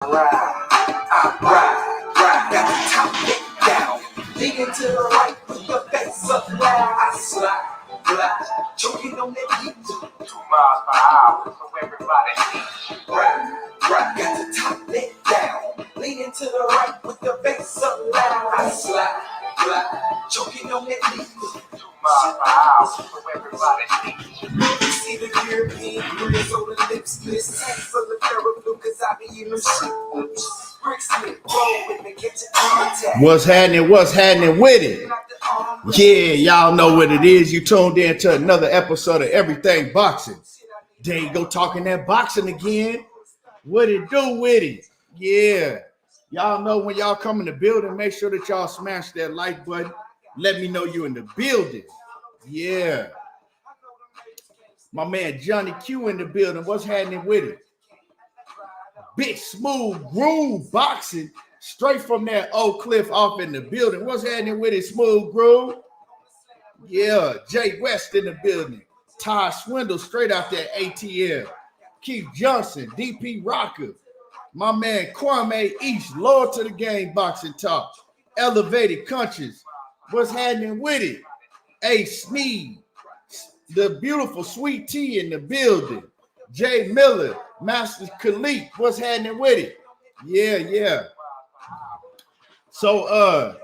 Ride, got the top deck down, leaning to the right, put your face up loud. I slide, choking on that beat, 2 miles per hour, so everybody ride, got the top deck down, leaning to the right, put your face up loud. I slide, choking on that beat, 2 miles per hour, so everybody you see the European grills on the lips, this tank full of thorough blue, cause I be in the shit. What's happening with it? Yeah, y'all know what it is. You tuned in to another episode of Everything Boxing. There you go, talking that boxing again. What it do with it? Yeah. Y'all know when y'all come in the building, make sure that y'all smash that like button. Let me know you in the building. Yeah. My man Johnny Q in the building. What's happening with it? Big smooth groove boxing straight from that Oak Cliff off in the building. What's happening with it, smooth groove? Yeah, Jay West in the building. Ty Swindle straight out that ATL. Keith Johnson, DP Rocker. My man Kwame East, loyal to the game boxing talk. Elevated Countries. What's happening with it? Ace Sneed. The beautiful Sweet Tea in the building. Jay Miller, Master Khalid, what's happening with it? Yeah. So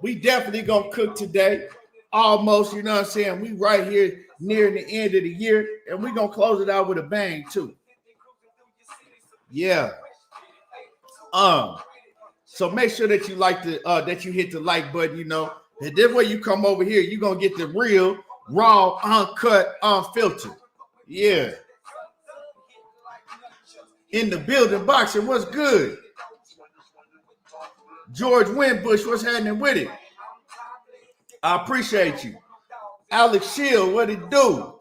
we definitely gonna cook today. Almost, you know what I'm saying? We right here near the end of the year, and we gonna close it out with a bang too. Yeah. So make sure that you like that you hit the like button, you know. And this way you come over here, you're gonna get the real, raw, uncut, unfiltered. Yeah. In the building boxing, what's good? George Winbush, what's happening with it? I appreciate you. Alex Shield, what it do?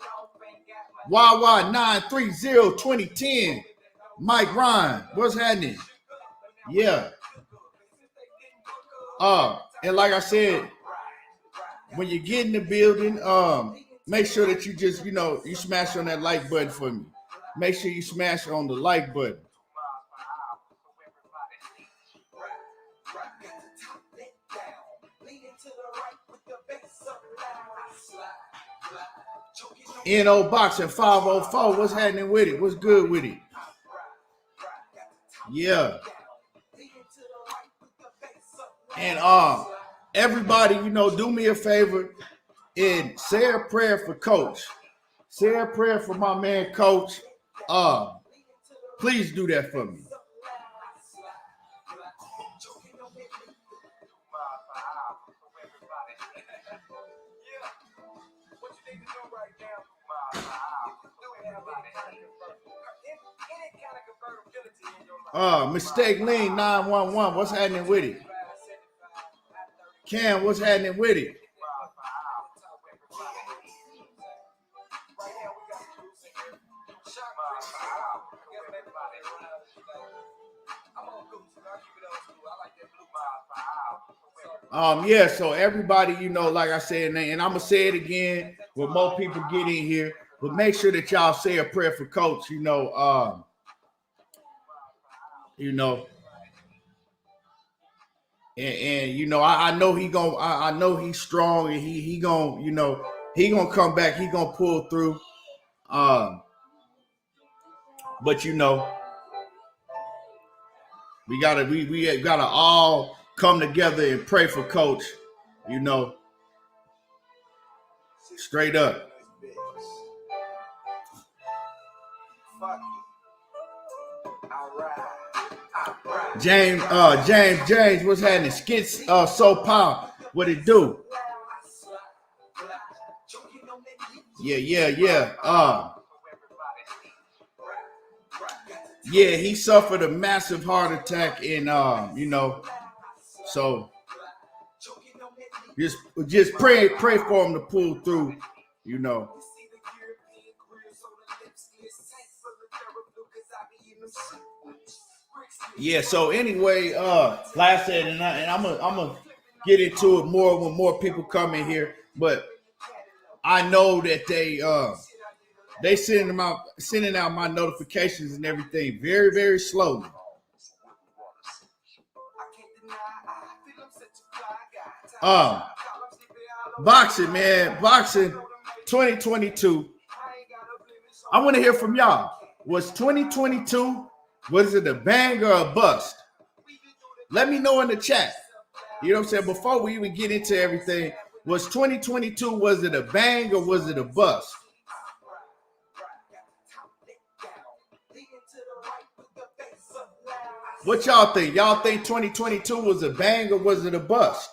YY930 2010. Mike Ryan, what's happening? Yeah. And like I said, when you get in the building, make sure that you just, you smash on that like button for me. Make sure you smash on the like button. NO Boxing 504, what's happening with it? What's good with it? Yeah. And everybody, do me a favor and say a prayer for Coach. Say a prayer for my man, Coach. Please do that for me. Mistake Lean 911, what's happening with it? Cam, what's happening with it? Yeah, so everybody, like I said, and I'm gonna say it again when more people get in here, but make sure that y'all say a prayer for Coach, and I know I know he's strong, and he gonna come back, he gonna pull through. But we gotta all come together and pray for Coach, straight up. James, what's happening? Skits, so power, what it do? Yeah. Yeah, he suffered a massive heart attack, and so just pray for him to pull through, Yeah, so anyway, like I said, and I'm gonna get into it more when more people come in here, but I know that they sending out my notifications and everything very, very slowly. Boxing, man. Boxing 2022. I want to hear from y'all. Was 2022, was it a bang or a bust? Let me know in the chat. You know what I'm saying? Before we even get into everything, was 2022, was it a bang or was it a bust? What y'all think? Y'all think 2022 was a bang or was it a bust?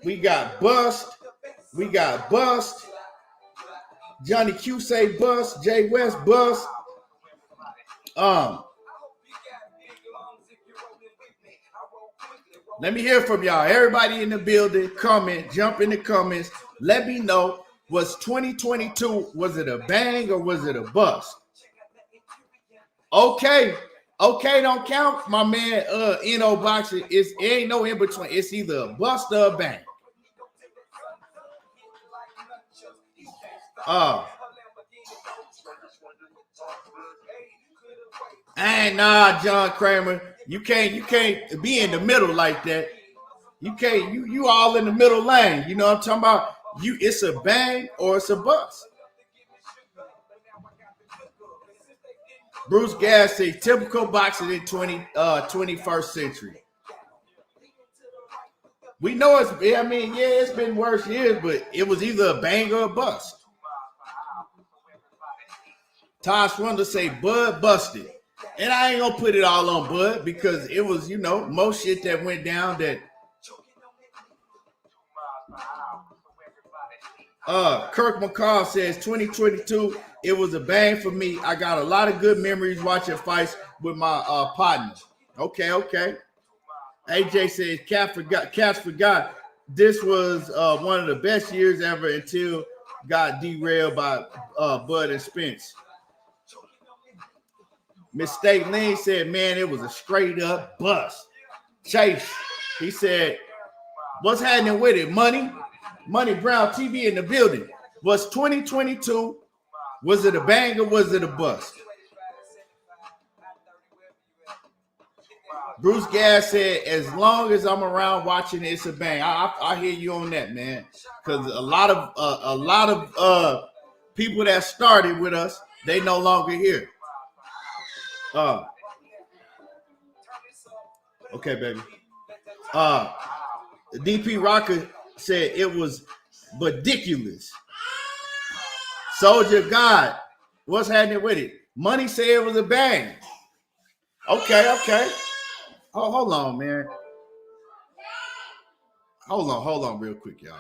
We got bust. We got bust. Johnny Q say bust. Jay West bust. Let me hear from y'all. Everybody in the building, comment, jump in the comments. Let me know. Was 2022, was it a bang or was it a bust? Okay, don't count, my man. NO Boxing, it ain't no in between. It's either a bust or a bang. And nah, John Kramer, you can't be in the middle like that. You can't. You all in the middle lane. You know what I'm talking about? It's a bang or it's a bust. Bruce Gass says typical boxing in 21st century. We know it's been worse years, but it was either a bang or a bust. Todd Swindler say Bud busted. And I ain't gonna put it all on Bud because it was, most shit that went down that Kirk McCall says 2022, it was a bang for me. I got a lot of good memories watching fights with my partners. Okay. AJ says Cats forgot this was one of the best years ever until got derailed by Bud and Spence. Mistake Lane said, man, it was a straight up bust. Chase, he said, what's happening with it? Money Brown TV in the building. Was 2022, was it a bang or was it a bust? Bruce Gass said, as long as I'm around watching it, it's a bang. I hear you on that, man. Because a lot of people that started with us, they no longer here. Okay, baby. DP Rocker said it was ridiculous. Soldier God, what's happening with it? Money said it was a bang. Okay. Oh, hold on, man. Hold on real quick, y'all.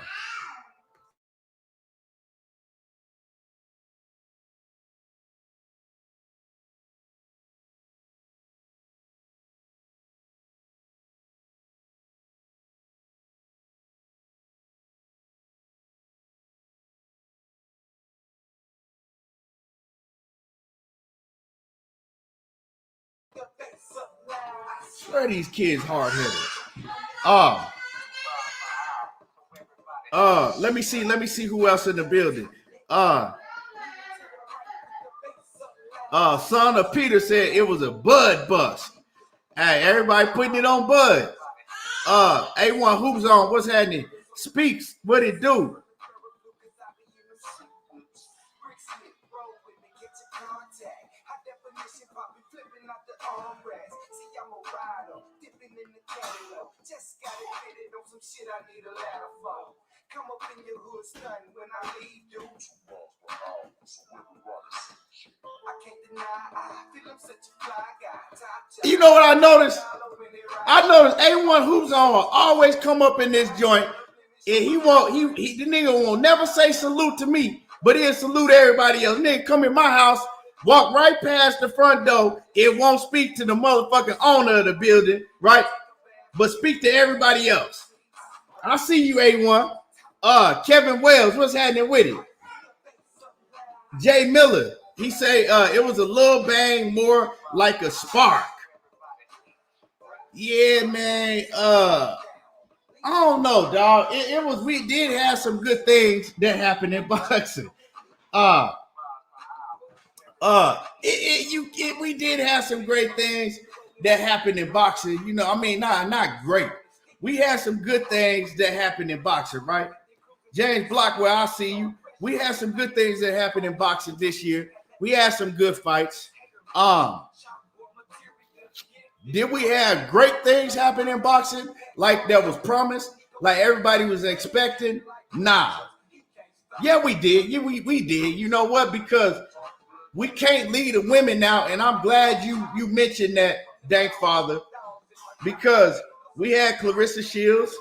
Swear these kids hard-headed. Let me see who else in the building. Son of Peter said it was a Bud bust. Hey, everybody putting it on Bud. A1 Hoops on, what's happening? Speaks, what it do? Just got it fitted on some shit I need a ladder for. Come up in your hood stunning when I leave, dude. I can't deny, I feel I'm such a fly guy. You know what I noticed? I noticed A1 Hoops on always come up in this joint, and the nigga won't never say salute to me, but he'll salute everybody else. Nigga come in my house, walk right past the front door, it won't speak to the motherfucking owner of the building, right? But speak to everybody else. I see you, A1. Kevin Wells, what's happening with it? Jay Miller, he say it was a little bang, more like a spark. Yeah, man. I don't know, dog. We did have some good things that happened in boxing. We did have some great things that happened in boxing. You know, I mean, not great. We had some good things that happened in boxing, right? James Blockwell, I see you. We had some good things that happened in boxing this year. We had some good fights. Did we have great things happen in boxing like that was promised, like everybody was expecting? Nah. Yeah, we did. Yeah, we did. You know what? Because we can't lead the women now, and I'm glad you mentioned that, Dank Father, because we had Clarissa Shields,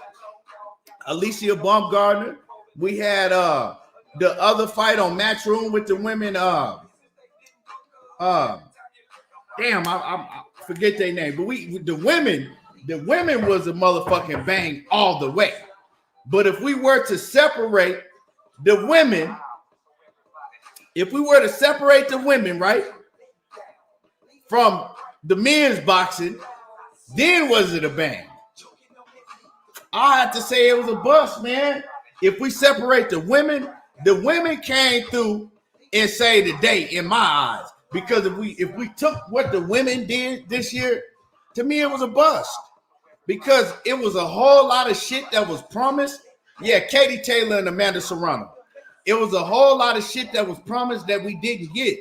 Alicia Baumgardner. We had the other fight on Matchroom with the women. Damn, I forget their name, but the women was a motherfucking bang all the way. But if we were to separate the women, right, from the men's boxing, then was it a bang? I have to say it was a bust, man. If we separate the women came through and saved the day in my eyes. Because if we took what the women did this year, to me it was a bust. Because it was a whole lot of shit that was promised. Yeah, Katie Taylor and Amanda Serrano. It was a whole lot of shit that was promised that we didn't get.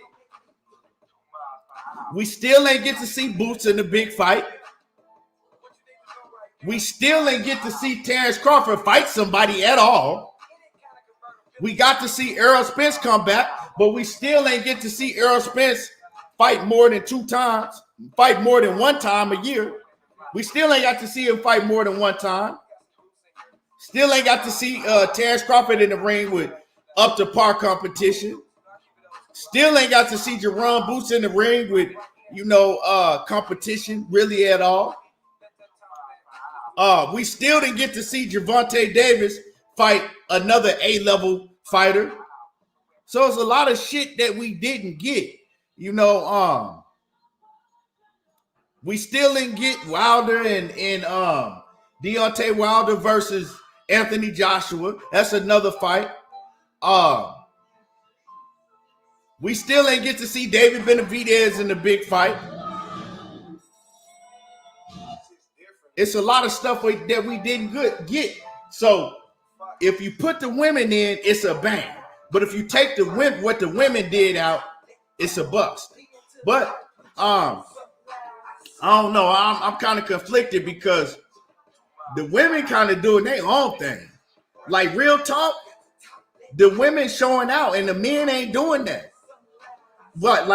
We still ain't get to see Boots in the big fight. We still ain't get to see Terence Crawford fight somebody at all. We got to see Errol Spence come back, but we still ain't get to see Errol Spence fight more than one time a year. We still ain't got to see him fight more than one time. Still ain't got to see Terence Crawford in the ring with up to par competition. Still ain't got to see Jaron Boots in the ring with, competition really at all. We still didn't get to see Gervonta Davis fight another A-level fighter. So it's a lot of shit that we didn't get. We still didn't get Wilder and Deontay Wilder versus Anthony Joshua. That's another fight. We still ain't get to see David Benavidez in the big fight. It's a lot of stuff that we didn't get. So if you put the women in, it's a bang. But if you take what the women did out, it's a bust. But I don't know. I'm kind of conflicted because the women kind of doing their own thing. Like real talk, the women showing out and the men ain't doing that. But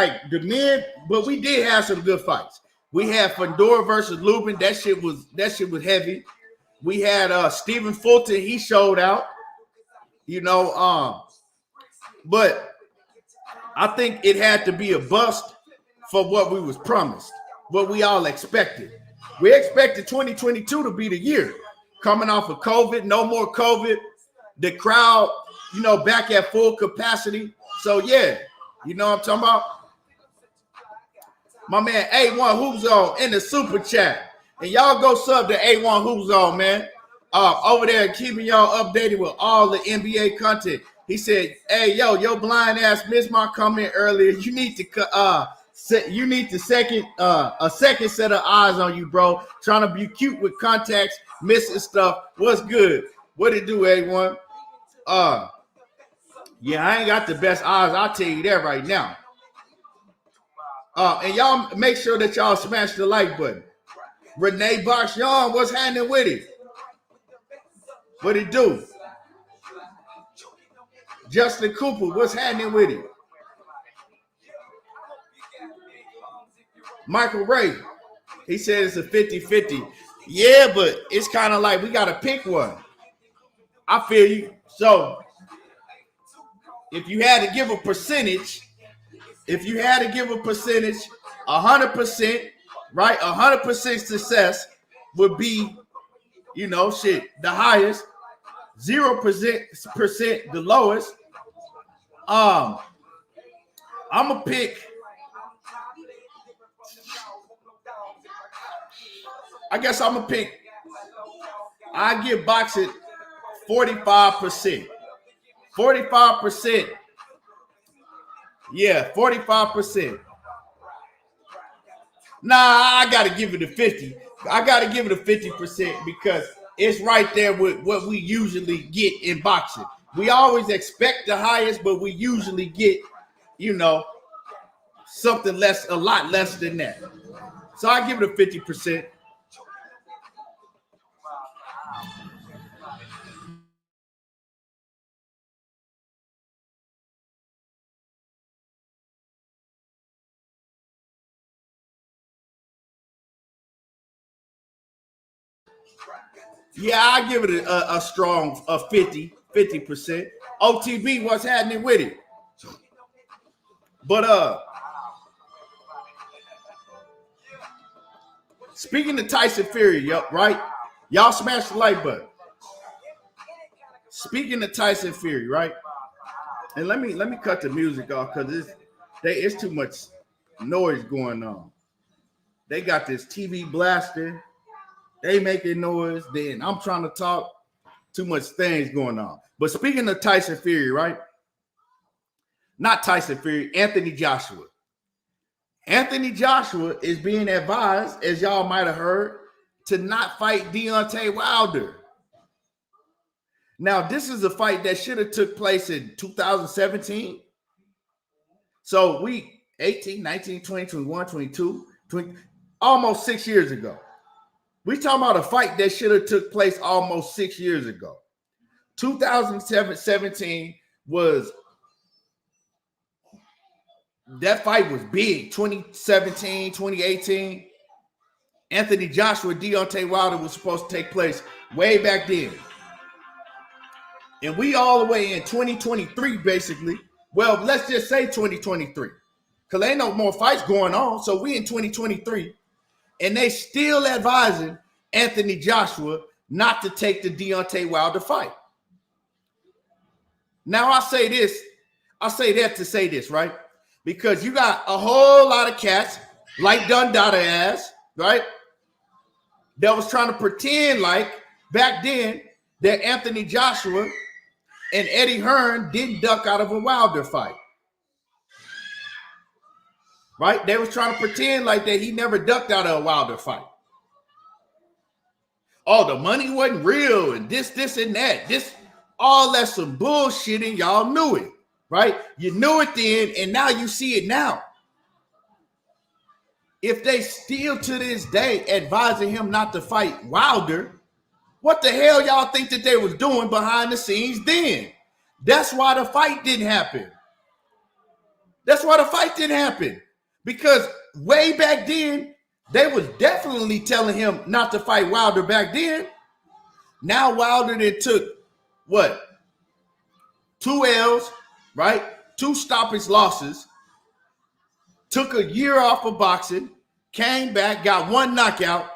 we did have some good fights. We had Fedor versus Lubin. That shit was heavy. We had Stephen Fulton. He showed out. But I think it had to be a bust for what we was promised, what we all expected. We expected 2022 to be the year. Coming off of COVID, no more COVID. The crowd, back at full capacity. So yeah, you know what I'm talking about? My man A1 Hoop Zone in the super chat. And y'all go sub to A1 Hoop Zone, man. Over there keeping y'all updated with all the NBA content. He said, hey, yo, your blind ass missed my comment earlier. You need to second set of eyes on you, bro. Trying to be cute with contacts, missing stuff. What's good? What it do, A1? Yeah, I ain't got the best eyes. I'll tell you that right now. And y'all make sure that y'all smash the like button. Renee Box-Young, what's happening with it? What it do? Justin Cooper, what's happening with it? Michael Ray, he said it's a 50-50. Yeah, but it's kind of like we got to pick one. I feel you. So if you had to give a percentage, 100%, right? 100% success would be, the highest, 0% the lowest. I'm gonna pick. I guess I'm gonna pick. I give boxing 45%. 45% Yeah, 45%. Nah, I gotta give it a 50. I gotta give it a 50% because it's right there with what we usually get in boxing. We always expect the highest, but we usually get, you know, something less, a lot less than that. So I give it a 50%. Yeah, I give it a strong 50%. OTB, what's happening with it? But speaking of Tyson Fury, yep, right? Y'all smash the like button. Speaking of Tyson Fury, right? And let me cut the music off because it's too much noise going on. They got this TV blasting. They making noise. Then I'm trying to talk. Too much things going on. But speaking of Tyson Fury, right? Not Tyson Fury, Anthony Joshua. Anthony Joshua is being advised, as y'all might have heard, to not fight Deontay Wilder. Now, this is a fight that should have took place in 2017. So we 18, 19, 20, 21, 22, 20, almost 6 years ago. We talking about a fight that should have took place almost 6 years ago. 2017 was, that fight was big. 2017, 2018. Anthony Joshua, Deontay Wilder was supposed to take place way back then. And we all the way in 2023, basically. Well, let's just say 2023. Because there ain't no more fights going on. So we in 2023. And they still advising Anthony Joshua not to take the Deontay Wilder fight. Now I say that to say this, right? Because you got a whole lot of cats like Dundada ass, right? That was trying to pretend like back then that Anthony Joshua and Eddie Hearn didn't duck out of a Wilder fight. Right? They was trying to pretend like that he never ducked out of a Wilder fight. Oh, the money wasn't real and this, and that. All that's some bullshit and y'all knew it. Right? You knew it then and now you see it now. If they still to this day advising him not to fight Wilder, what the hell y'all think that they was doing behind the scenes then? That's why the fight didn't happen. Because way back then, they was definitely telling him not to fight Wilder back then. Now Wilder then took, what? 2 L's, right? 2 stoppage losses. Took a year off of boxing. Came back, got 1 knockout.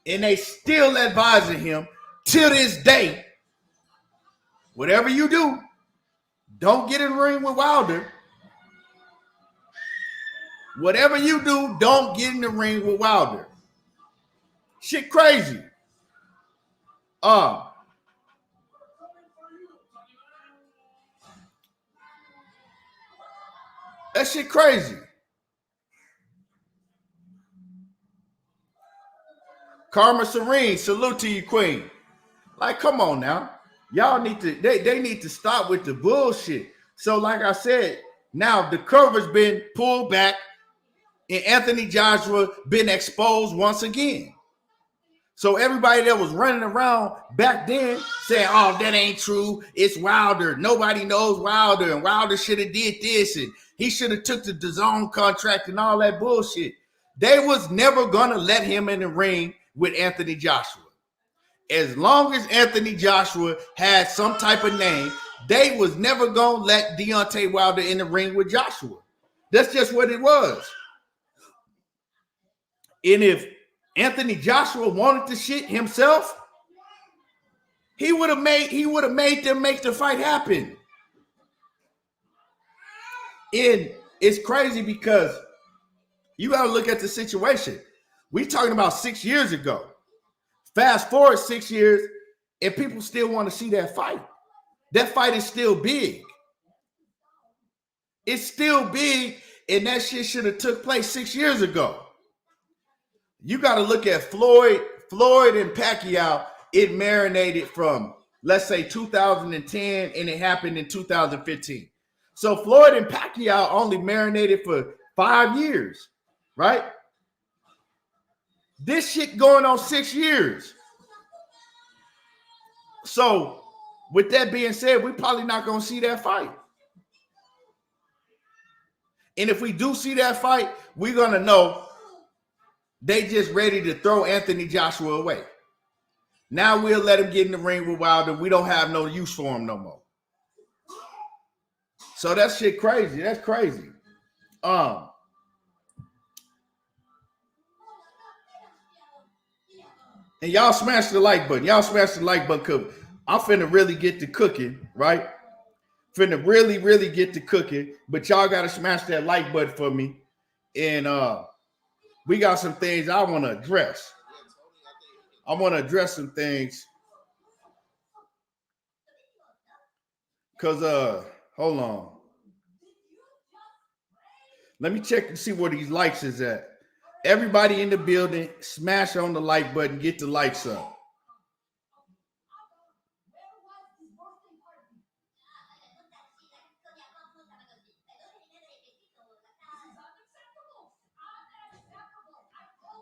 And they still advising him till this day, whatever you do, don't get in the ring with Wilder. Whatever you do, don't get in the ring with Wilder. Shit crazy. That shit crazy. Karma Serene, salute to you, queen. Like, come on now. Y'all need to, they need to stop with the bullshit. So, like I said, now the cover's been pulled back and Anthony Joshua been exposed once again. So everybody that was running around back then saying, oh, that ain't true. It's Wilder. Nobody knows Wilder. And Wilder should have did this. And he should have took the DAZN contract and all that bullshit. They was never going to let him in the ring with Anthony Joshua. As long as Anthony Joshua had some type of name, they was never going to let Deontay Wilder in the ring with Joshua. That's just what it was. And if Anthony Joshua wanted the shit himself, he would have made them make the fight happen. And it's crazy because you got to look at the situation. We talking about 6 years ago. Fast forward 6 years, and people still want to see that fight. That fight is still big. It's still big, and that shit should have took place 6 years ago. You got to look at Floyd and Pacquiao. It marinated from, let's say, 2010, and it happened in 2015. So Floyd and Pacquiao only marinated for 5 years, right? This shit going on 6 years. So with that being said, we're probably not going to see that fight. And if we do see that fight, we're going to know they just ready to throw Anthony Joshua away. Now we'll let him get in the ring with Wilder. We don't have no use for him no more. So that shit crazy. That's crazy. And y'all smash the like button. Y'all smash the like button because I'm finna really get to cooking, right? Finna really, really get to cooking. But y'all got to smash that like button for me. And we got some things I want to address. I want to address some things. Because, hold on. Let me check and see where these likes is at. Everybody in the building, smash on the like button, get the likes up.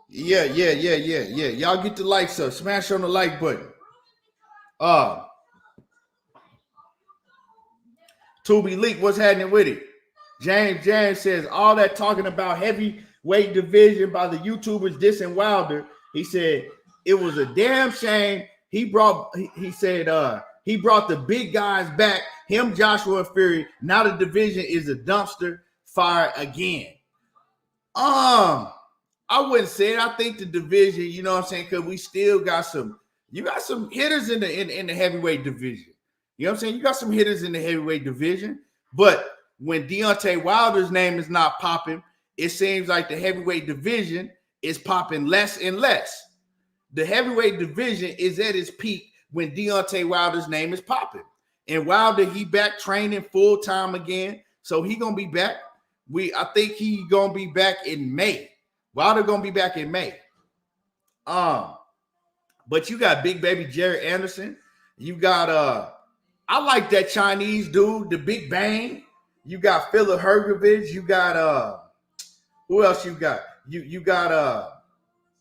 Yeah. Y'all get the likes up. Smash on the like button. Tubi Leak, what's happening with it? James says, all that talking about heavyweight division by the YouTubers dissing Wilder. He said, it was a damn shame. He said he brought the big guys back, him, Joshua, and Fury. Now the division is a dumpster fire again. I wouldn't say it. I think the division, you know what I'm saying, because we still got some hitters in the heavyweight division. You know what I'm saying? You got some hitters in the heavyweight division, but when Deontay Wilder's name is not popping, it seems like the heavyweight division is popping less and less. The heavyweight division is at its peak when Deontay Wilder's name is popping. And Wilder, he back training full time again, so he gonna be back. I think he gonna be back in May. Wilder gonna be back in May. But you got Big Baby Jaron Ennis. You got I like that Chinese dude, the Big Bang. You got Philip Hergovich. You got who else you got? You got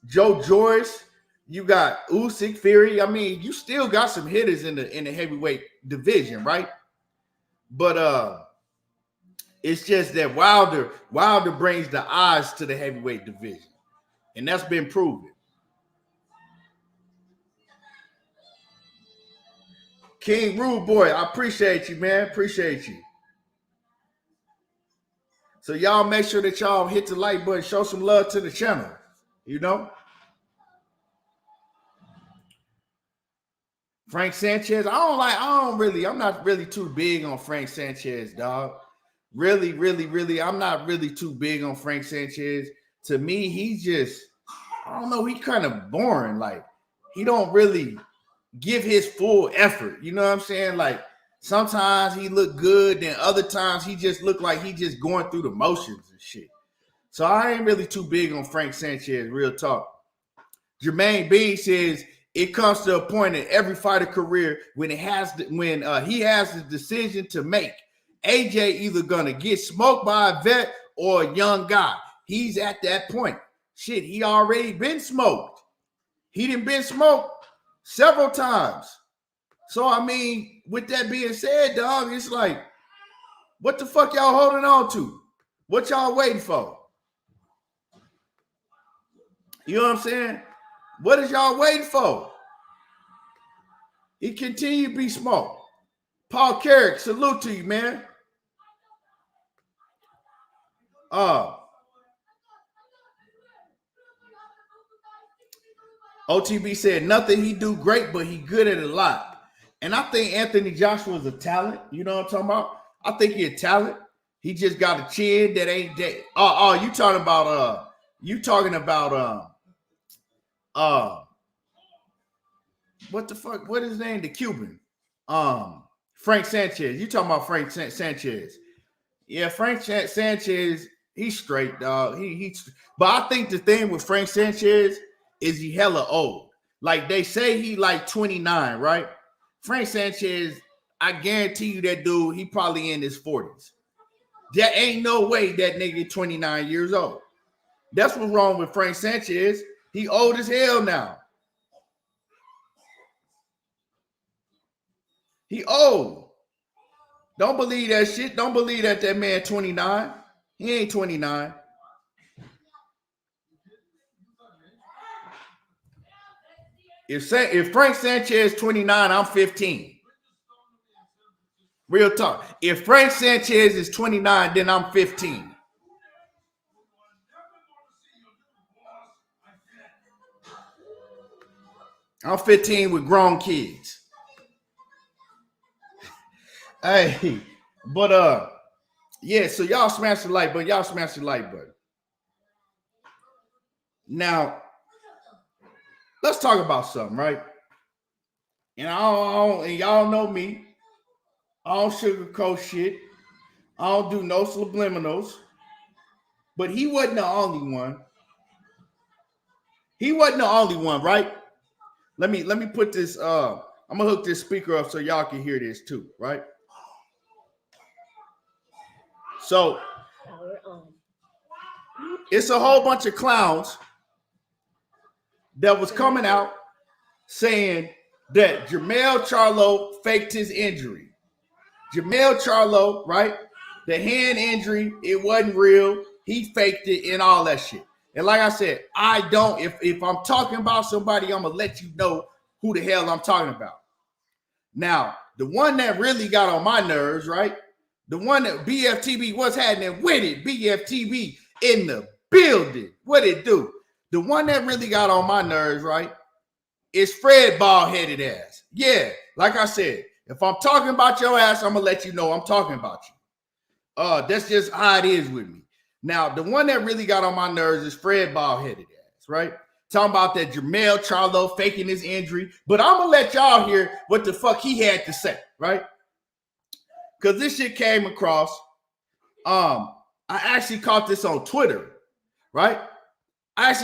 Joe Joyce. You got Usyk, Fury. I mean, you still got some hitters in the heavyweight division, right? But it's just that Wilder brings the eyes to the heavyweight division, and that's been proven. King Rude Boy, I appreciate you, man. Appreciate you. So y'all make sure that y'all hit the like button, show some love to the channel, you know? Frank Sanchez, I'm not really too big on Frank Sanchez, dog. Really, I'm not really too big on Frank Sanchez. To me, he's just, I don't know, he's kind of boring. Like, he don't really give his full effort. You know what I'm saying? Like, sometimes he look good, then other times he just look like he just going through the motions and shit. So I ain't really too big on Frank Sanchez, real talk. Jermaine Bean says it comes to a point in every fighter career when he has the decision to make. AJ either gonna get smoked by a vet or a young guy. He's at that point. Shit, he already been smoked. He done been smoked several times. So, I mean, with that being said, dog, it's like, what the fuck y'all holding on to? What y'all waiting for? You know what I'm saying? What is y'all waiting for? He continue to be smoked. Paul Carrick, salute to you, man. OTB said nothing he do great, but he good at a lot. And I think Anthony Joshua is a talent. You know what I'm talking about? I think he a talent. He just got a chin that ain't that. You talking about what the fuck? What is his name? The Cuban. Frank Sanchez. You talking about Frank Sanchez. Yeah, Frank Sanchez, he's straight, dog. But I think the thing with Frank Sanchez is he hella old. Like they say he like 29, right? Frank Sanchez, I guarantee you that dude, he probably in his 40s. There ain't no way that nigga 29 years old. That's what's wrong with Frank Sanchez. He old as hell now. He old. Don't believe that shit. Don't believe that man 29. He ain't 29. If Frank Sanchez 29, I'm 15. Real talk. If Frank Sanchez is 29, then I'm 15. I'm 15 with grown kids. Hey, but yeah, so y'all smash the like button. Y'all smash the like button. Now, let's talk about something, right? And and y'all know me. I don't sugarcoat shit. I don't do no subliminals. But he wasn't the only one. He wasn't the only one, right? Let me put this. I'm gonna hook this speaker up so y'all can hear this too, right? So it's a whole bunch of clowns that was coming out saying that Jermell Charlo faked his injury. Jamel Charlo, right? The hand injury, it wasn't real. He faked it and all that shit. And like I said, I don't, if I'm talking about somebody, I'm going to let you know who the hell I'm talking about. Now, the one that really got on my nerves, right? The one that BFTB, what's happening with it? BFTB in the building. What it do? The one that really got on my nerves, right? Is Fred bald-headed ass. Yeah, like I said, if I'm talking about your ass, I'm going to let you know I'm talking about you. That's just how it is with me. Now, the one that really got on my nerves is Fred bald-headed ass, right? Talking about that Jermell Charlo faking his injury. But I'm going to let y'all hear what the fuck he had to say, right? Because this shit came across. I actually caught this on Twitter, right?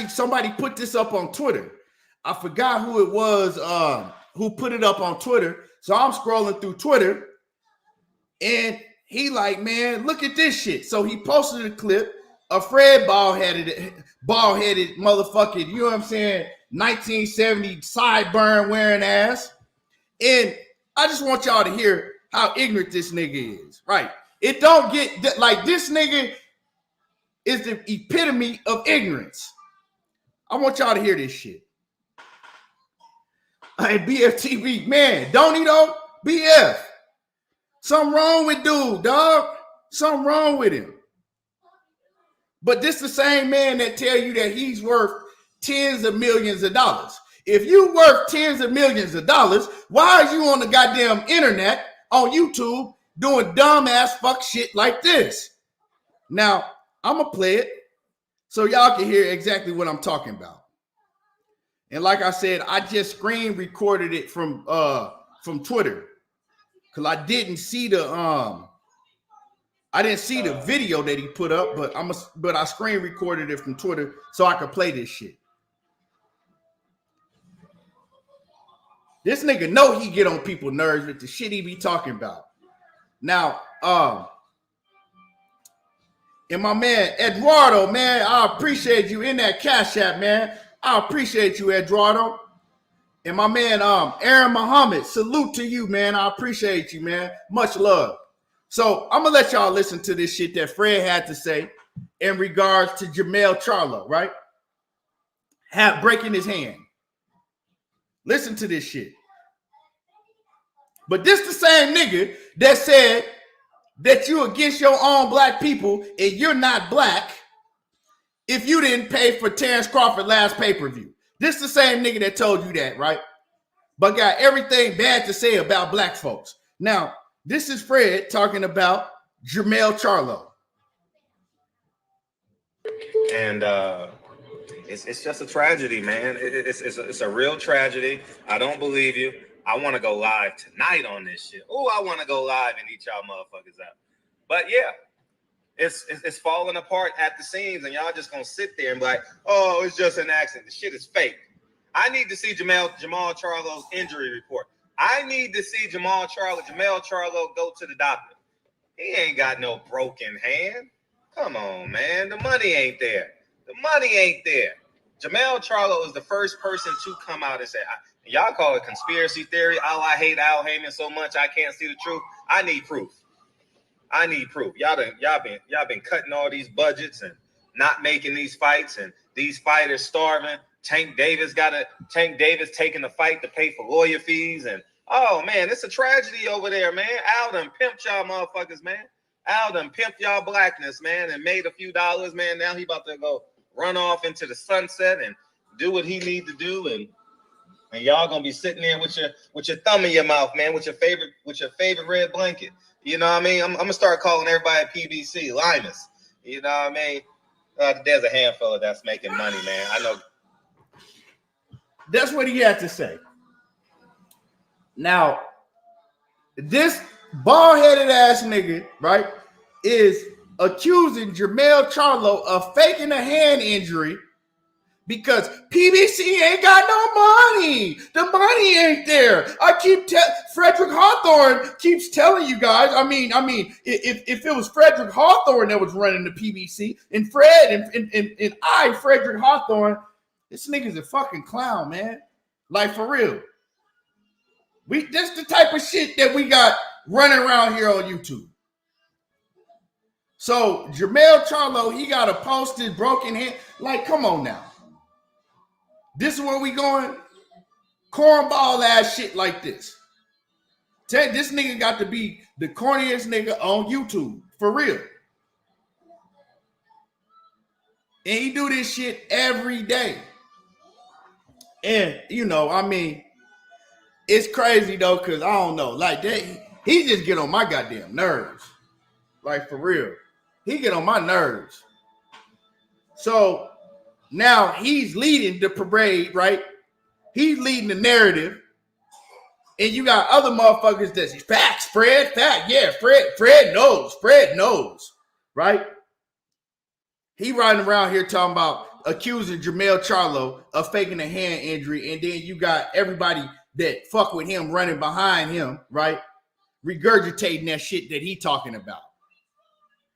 Somebody put this up on Twitter. I forgot who it was who put it up on Twitter. So I'm scrolling through Twitter and he like, man, look at this shit. So he posted a clip of Fred bald-headed motherfucking, you know what I'm saying, 1970 sideburn wearing ass. And I just want y'all to hear how ignorant this nigga is, right? It don't get, like, this nigga is the epitome of ignorance. I want y'all to hear this shit. Hey, BFTV, man, don't he though? BF. Something wrong with dude, dog. Something wrong with him. But this the same man that tell you that he's worth tens of millions of dollars. If you worth tens of millions of dollars, why are you on the goddamn internet on YouTube doing dumbass fuck shit like this? Now, I'm going to play it so y'all can hear exactly what I'm talking about. And like I said, I just screen recorded it from Twitter because I didn't see the video that he put up, but I screen recorded it from Twitter so I could play this shit. This nigga know he get on people's nerves with the shit he be talking about. Now, and my man Eduardo, man, I appreciate you in that Cash App, man. I appreciate you, Eduardo. And my man, Aaron Muhammad, salute to you, man. I appreciate you, man. Much love. So I'm going to let y'all listen to this shit that Fred had to say in regards to Jamel Charlo, right? Breaking his hand. Listen to this shit. But this the same nigga that said that you against your own black people and you're not black if you didn't pay for Terence Crawford last pay-per-view. This the same nigga that told you that, right? But got everything bad to say about black folks. Now, this is Fred talking about Jermell Charlo. And it's just a tragedy, man. It's a real tragedy. I don't believe you. I want to go live tonight on this shit. Oh, I want to go live and eat y'all motherfuckers out. But yeah, It's falling apart at the seams, and y'all just gonna sit there and be like, oh, it's just an accident. The shit is fake. I need to see Jamel Charlo's injury report. I need to see Jamel Charlo go to the doctor. He ain't got no broken hand. Come on, man. The money ain't there. The money ain't there. Jamel Charlo is the first person to come out and say, y'all call it conspiracy theory. Oh, I hate Al Heyman so much I can't see the truth. I need proof. I need proof. Y'all been cutting all these budgets and not making these fights, and these fighters starving. Tank Davis taking the fight to pay for lawyer fees, and oh man, it's a tragedy over there, man. Al done pimped y'all motherfuckers, man. Al done pimped y'all blackness, man, and made a few dollars, man. Now he about to go run off into the sunset and do what he need to do, and y'all gonna be sitting there with your thumb in your mouth, man, with your favorite red blanket. You know what I mean? I'm gonna start calling everybody at PBC Linus. You know what I mean? There's a handful of that's making money, man. I know. That's what he had to say. Now, this bald-headed ass nigga, right, is accusing Jermell Charlo of faking a hand injury because PBC ain't got no money. The money ain't there. Frederick Hawthorne keeps telling you guys. I mean, if it was Frederick Hawthorne that was running the PBC, and Frederick Hawthorne, this nigga's a fucking clown, man. Like, for real. That's the type of shit that we got running around here on YouTube. So Jamel Charlo, he got a posted broken hand. Like, come on now. This is where we going? Cornball ass shit like this. This nigga got to be the corniest nigga on YouTube. For real. And he do this shit every day. And, you know, I mean, it's crazy, though, because I don't know. Like, he just get on my goddamn nerves. Like, for real. He get on my nerves. So, now he's leading the parade, right? He's leading the narrative. And you got other motherfuckers that's facts, Fred. Yeah, Fred knows, right? He riding around here talking about accusing Jermell Charlo of faking a hand injury, and then you got everybody that fuck with him running behind him, right? Regurgitating that shit that he talking about.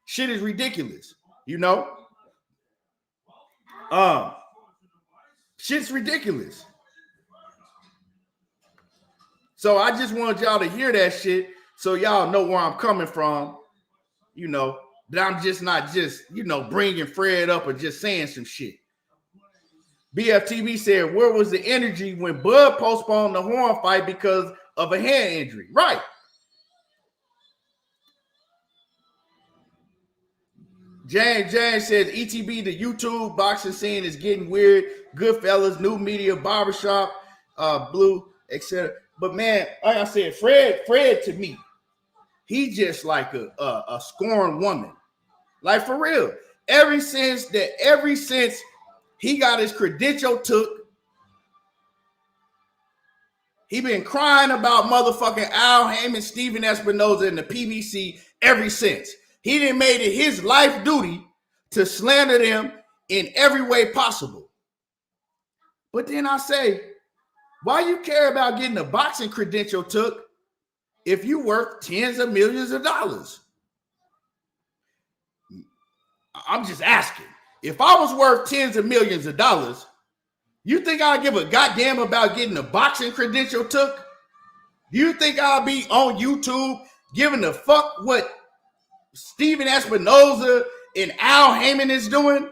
Shit is ridiculous, you know? Shit's ridiculous. So I just wanted y'all to hear that shit so y'all know where I'm coming from, you know, that I'm just not just, you know, bringing Fred up or just saying some shit. BFTV said, where was the energy when Bud postponed the Horn fight because of a hand injury? Right. James says, ETB, the YouTube boxing scene is getting weird. Goodfellas, new media, barbershop, blue, etc. But man, like I said, Fred to me, he just like a scorned woman. Like, for real. Ever since he got his credential took, he been crying about motherfucking Al Heyman, Steven Espinoza, and the PBC ever since. He done made it his life duty to slander them in every way possible. But then I say, why you care about getting a boxing credential took if you worth tens of millions of dollars? I'm just asking. If I was worth tens of millions of dollars, you think I'd give a goddamn about getting a boxing credential took? Do you think I'll be on YouTube giving a fuck what Steven Espinoza and Al Heyman is doing?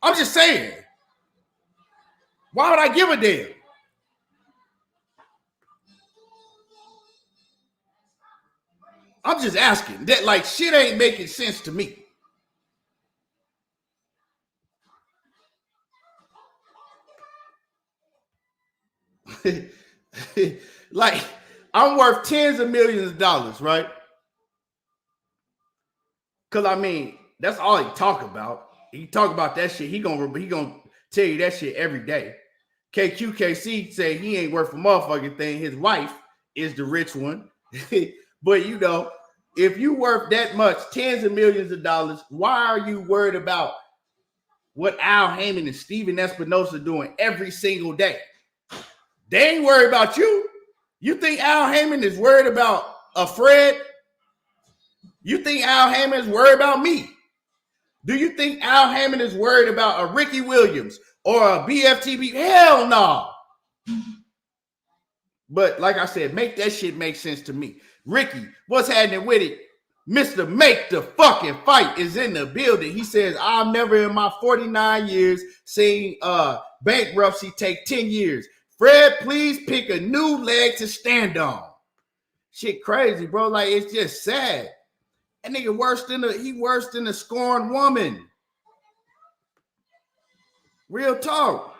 I'm just saying. Why would I give a damn? I'm just asking. That, like, shit ain't making sense to me. Like, I'm worth tens of millions of dollars, right? Because, I mean, that's all he talk about. He talk about that shit. He gonna tell you that shit every day. KQKC say he ain't worth a motherfucking thing. His wife is the rich one. But, you know, If you worth that much, tens of millions of dollars, why are you worried about what Al Heyman and Steven Espinosa doing every single day? They ain't worried about you. You think Al Heyman is worried about a Fred? You think Al Heyman is worried about me? Do you think Al Heyman is worried about a Ricky Williams or a BFTB? Hell no. But like I said, make that shit make sense to me. Ricky, what's happening with it? Mr. Make the fucking fight is in the building. He says, I've never in my 49 years seen bankruptcy take 10 years. Fred, please pick a new leg to stand on. Shit crazy, bro. Like, it's just sad. That nigga worse than a scorned woman. Real talk.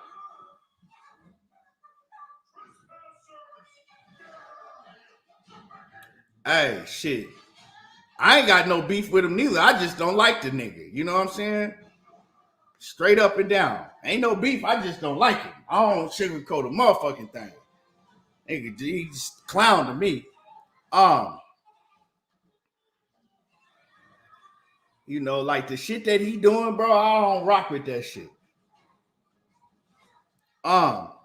Hey, shit. I ain't got no beef with him neither. I just don't like the nigga. You know what I'm saying? Straight up and down. Ain't no beef. I just don't like him. I don't sugarcoat a motherfucking thing. Nigga, he just clown to me. You know, like the shit that he doing, bro, I don't rock with that shit. But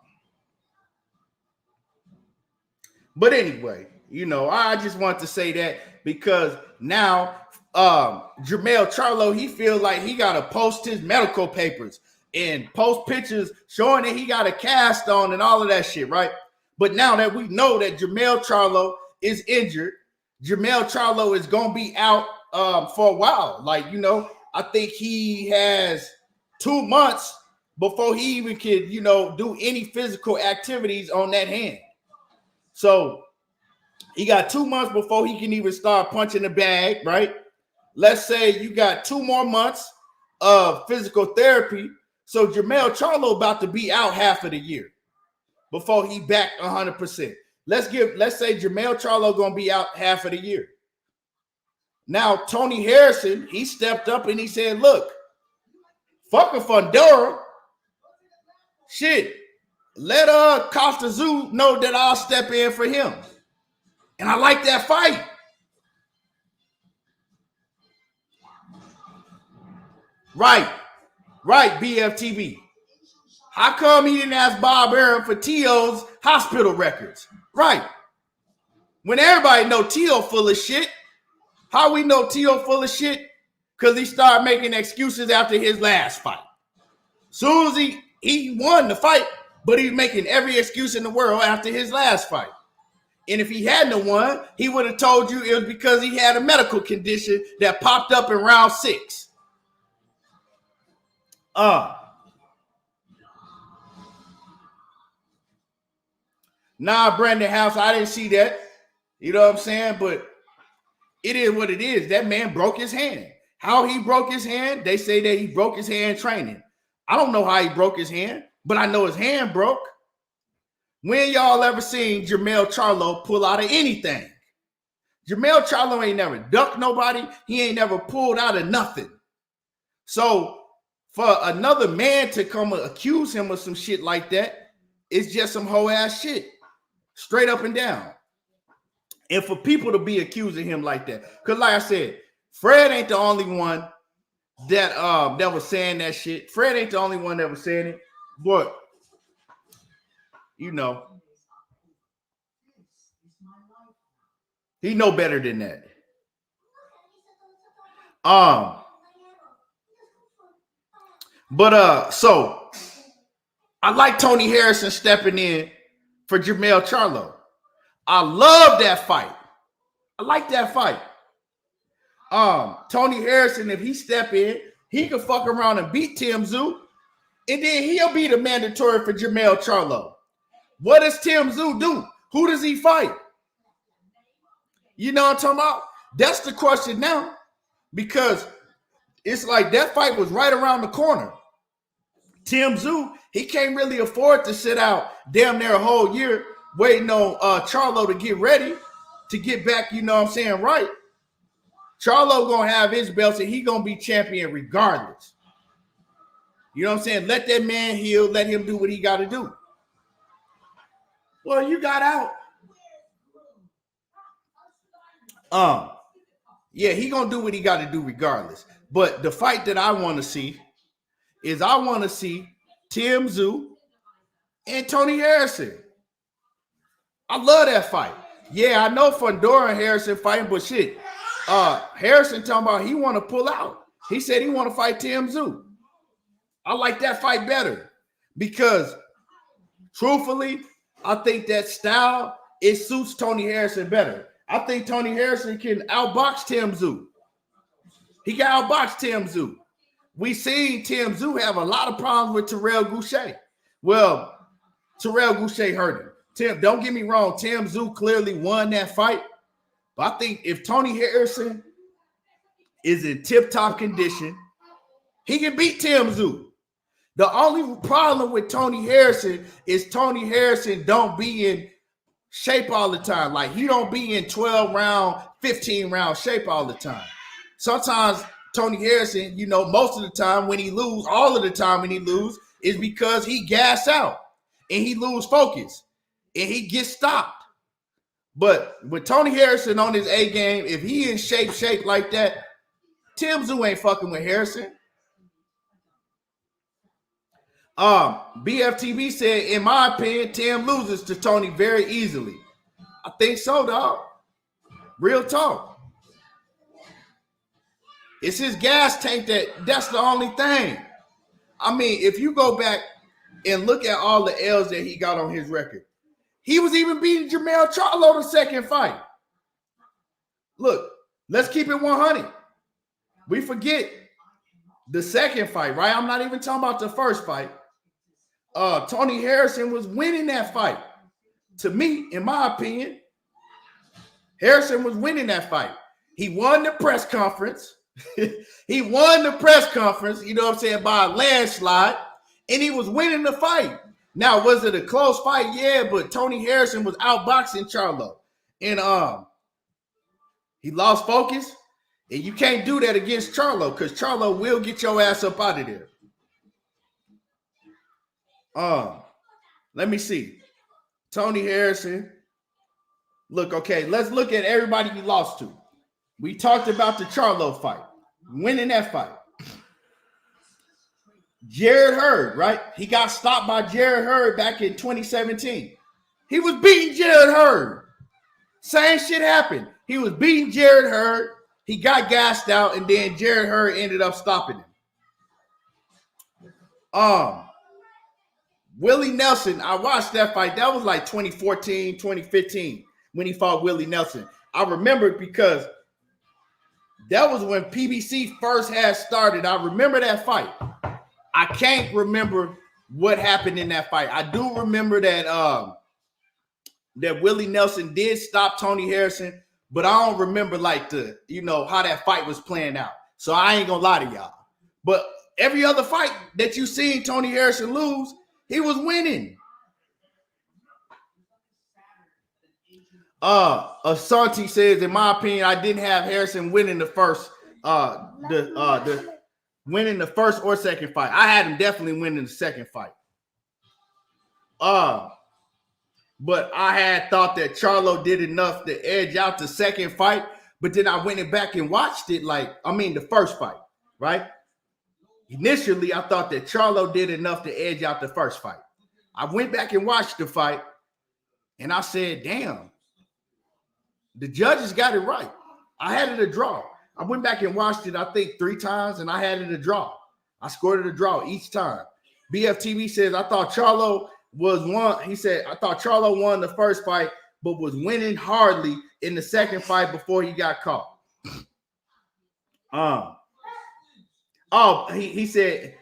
anyway, you know, I just want to say that because now Jermell Charlo, he feels like he got to post his medical papers and post pictures showing that he got a cast on and all of that shit, right? But now that we know that Jamel Charlo is injured, Jamel Charlo is going to be out for a while. Like, you know, I think he has 2 months before he even could, you know, do any physical activities on that hand. So he got 2 months before he can even start punching the bag, right? Let's say you got 2 more months of physical therapy. So Jermell Charlo about to be out half of the year before he back 100%. Let's say Jermell Charlo gonna be out half of the year. Now Tony Harrison, he stepped up and he said, "Look, fuck a Fundora. Shit, let Costa Tszyu know that I'll step in for him." And I like that fight. Right, BFTB. How come he didn't ask Bob Arum for T.O.'s hospital records? Right. When everybody know T.O. full of shit. How we know T.O. full of shit? Because he started making excuses after his last fight. Soon as he won the fight, but he's making every excuse in the world after his last fight. And if he hadn't won, he would have told you it was because he had a medical condition that popped up in round 6. Nah, Brandon House, I didn't see that. You know what I'm saying? But it is what it is. That man broke his hand. How he broke his hand? They say that he broke his hand training. I don't know how he broke his hand, but I know his hand broke. When y'all ever seen Jermell Charlo pull out of anything? Jermell Charlo ain't never ducked nobody. He ain't never pulled out of nothing. So for another man to come accuse him of some shit like that, it's just some hoe ass shit. Straight up and down. And for people to be accusing him like that. Because like I said, Fred ain't the only one that was saying that shit. Fred ain't the only one that was saying it. But, you know, he know better than that. So I like Tony Harrison stepping in for Jermell Charlo. I love that fight. I like that fight. Tony Harrison, if he step in, he could fuck around and beat Tszyu, and then he'll be the mandatory for Jermell Charlo. What does Tszyu do? Who does he fight? You know what I'm talking about? That's the question now, because it's like that fight was right around the corner. Tszyu, he can't really afford to sit out damn near a whole year waiting on Charlo to get ready to get back, you know what I'm saying, right? Charlo gonna have his belts and he gonna be champion regardless. You know what I'm saying? Let that man heal, let him do what he gotta do. Well, you got out. Yeah, he gonna do what he got to do regardless. But the fight that I want to see is Tszyu and Tony Harrison. I love that fight. Yeah, I know Fedor and Harrison fighting, but shit, Harrison talking about he want to pull out. He said he want to fight Tszyu. I like that fight better because, truthfully, I think that style, it suits Tony Harrison better. I think Tony Harrison can outbox Tszyu. He can outbox Tszyu. We seen Tszyu have a lot of problems with Terrell Goucher. Well, Terrell Goucher hurt him. Don't get me wrong, Tszyu clearly won that fight. But I think if Tony Harrison is in tip-top condition, he can beat Tszyu. The only problem with Tony Harrison is Tony Harrison don't be in shape all the time. Like, he don't be in 12-round, 15-round shape all the time. Sometimes Tony Harrison, most of the time when he lose, all of the time when he lose, is because he gas out and he lose focus and he gets stopped. But with Tony Harrison on his A game, if he in shape like that, Tszyu ain't fucking with Harrison. BFTV said, in my opinion, Tim loses to Tony very easily. I think so, dog. Real talk. It's his gas tank that's the only thing. I mean, if you go back and look at all the L's that he got on his record, he was even beating Jamel Charlo the second fight. Look, let's keep it 100. We forget the second fight, right? I'm not even talking about the first fight. Tony Harrison was winning that fight. To me, in my opinion, Harrison was winning that fight. He won the press conference. He won the press conference, by a landslide, and he was winning the fight. Now, was it a close fight? Yeah, but Tony Harrison was outboxing Charlo. And he lost focus, and you can't do that against Charlo because Charlo will get your ass up out of there. Let me see. Tony Harrison. Look, okay, let's look at everybody he lost to. We talked about the Charlo fight, winning that fight. Jarrett Hurd, right? He got stopped by Jarrett Hurd back in 2017. He was beating Jarrett Hurd. Same shit happened. He was beating Jarrett Hurd. He got gassed out, and then Jarrett Hurd ended up stopping him. Willie Nelson, I watched that fight. That was like 2014, 2015 when he fought Willie Nelson. I remember because that was when PBC first had started. I remember that fight. I can't remember what happened in that fight. I do remember that that Willie Nelson did stop Tony Harrison, but I don't remember like how that fight was playing out. So I ain't gonna lie to y'all. But every other fight that you seen Tony Harrison lose, he was winning. Asante says, in my opinion, I didn't have Harrison winning the first winning the first or second fight. I had him definitely winning the second fight. But I had thought that Charlo did enough to edge out the second fight, but then I went back and watched it the first fight, right? Initially, I thought that Charlo did enough to edge out the first fight. I went back and watched the fight, and I said, damn, the judges got it right. I had it a draw. I went back and watched it, I think, 3 times, and I had it a draw. I scored it a draw each time. BFTV says, I thought Charlo He said, I thought Charlo won the first fight, but was winning hardly in the second fight before he got caught. He said,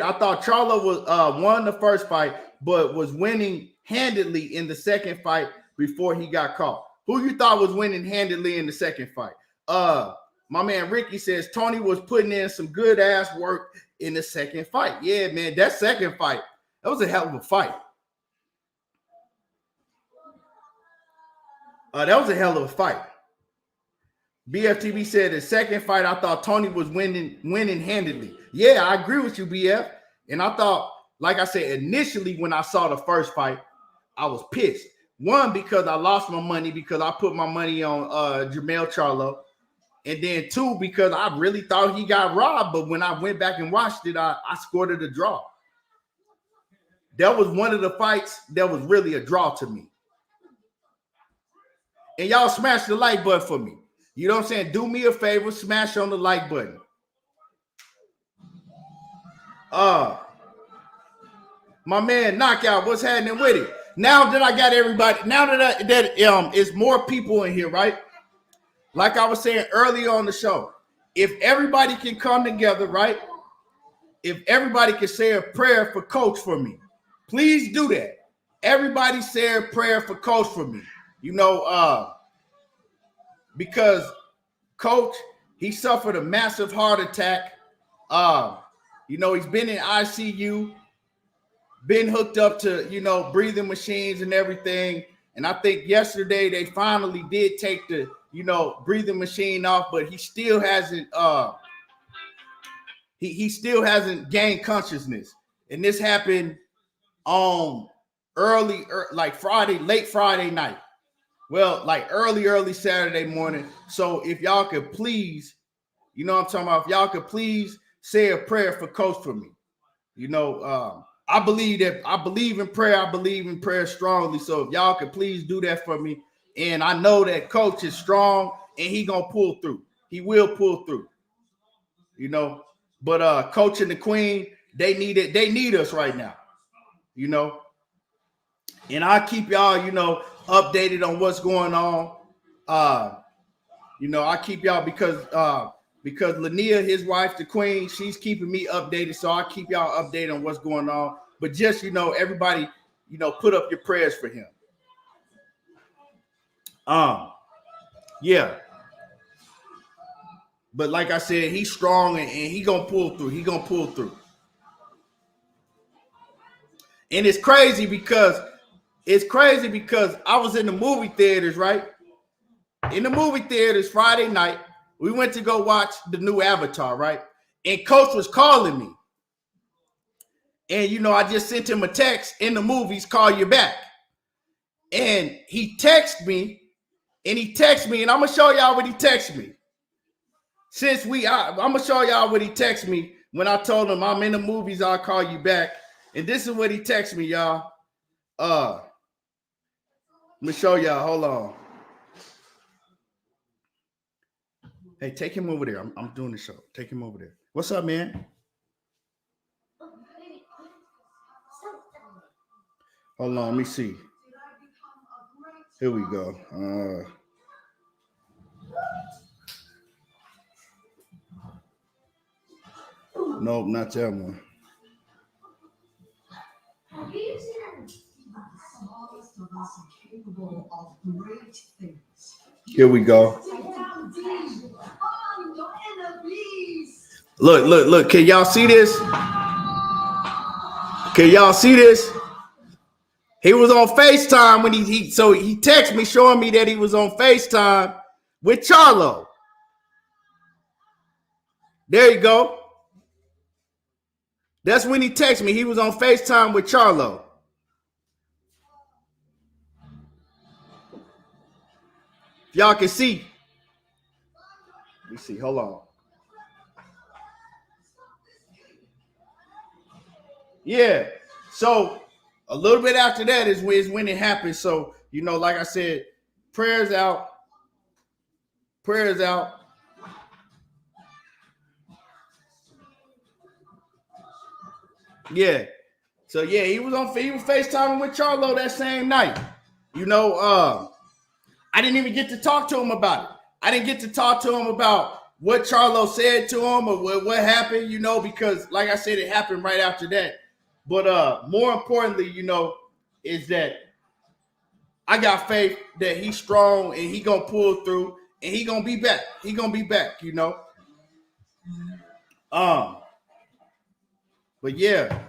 I thought Charlo was won the first fight, but was winning handedly in the second fight before he got caught. Who you thought was winning handedly in the second fight? My man Ricky says Tony was putting in some good ass work in the second fight. Yeah, man, that second fight, that was a hell of a fight. That was a hell of a fight. BFTV said the second fight, I thought Tony was winning handedly. Yeah, I agree with you, BF. And I thought, like I said, initially when I saw the first fight, I was pissed. One, because I lost my money because I put my money on Jermell Charlo. And then 2, because I really thought he got robbed. But when I went back and watched it, I scored it a draw. That was one of the fights that was really a draw to me. And y'all smash the like button for me. You know what I'm saying? Do me a favor, smash on the like button. My man Knockout, what's happening with it? Now that I got everybody, now that it's more people in here, right? Like I was saying earlier on the show, if everybody can come together, right? If everybody can say a prayer for Coach for me, please do that. Everybody say a prayer for Coach for me. You know, because Coach, he suffered a massive heart attack. You know, he's been in ICU, been hooked up to, you know, breathing machines and everything. And I think yesterday they finally did take the, you know, breathing machine off, but he still hasn't he still hasn't gained consciousness. And this happened on like late Friday night. Well, like early Saturday morning. So if y'all could please, you know what I'm talking about, if y'all could please say a prayer for Coach for me. You know, I believe in prayer. I believe in prayer strongly. So if y'all could please do that for me. And I know that Coach is strong and he gonna pull through. He will pull through. You know, but Coach and the Queen, they need us right now. You know, and I'll keep y'all, you know, updated on what's going on. You know, I keep y'all because Lania, his wife, the Queen, she's keeping me updated. So I keep y'all updated on what's going on. But just, you know, everybody, you know, put up your prayers for him. Yeah. But like I said, he's strong and he gonna pull through. He gonna pull through. And it's crazy because I was in the movie theaters, right? In the movie theaters Friday night, we went to go watch the new Avatar, right? And Coach was calling me. And, you know, I just sent him a text in the movies, call you back. And he texted me, and I'm going to show y'all what he texted me. I'm going to show y'all what he texted me when I told him I'm in the movies, I'll call you back. And this is what he texted me, y'all. Let me show y'all. Hold on. Hey, take him over there. I'm doing the show. Take him over there. What's up, man? Hold on. Let me see. Here we go. Nope, not that one. Here we go. Look. Can y'all see this? Can y'all see this? He was on FaceTime when he texted me showing me that he was on FaceTime with Charlo. There you go. That's when he texted me. He was on FaceTime with Charlo. Y'all can see. Let me see. Hold on. Yeah. So a little bit after that is when it happened. So, you know, like I said, prayers out. Prayers out. Yeah. So yeah, he was FaceTiming with Charlo that same night. You know, I didn't even get to talk to him about it. I didn't get to talk to him about what Charlo said to him or what happened, you know, because like I said, it happened right after that. But more importantly, you know, is that I got faith that he's strong and he gonna pull through and he gonna be back. He gonna be back, you know. But yeah,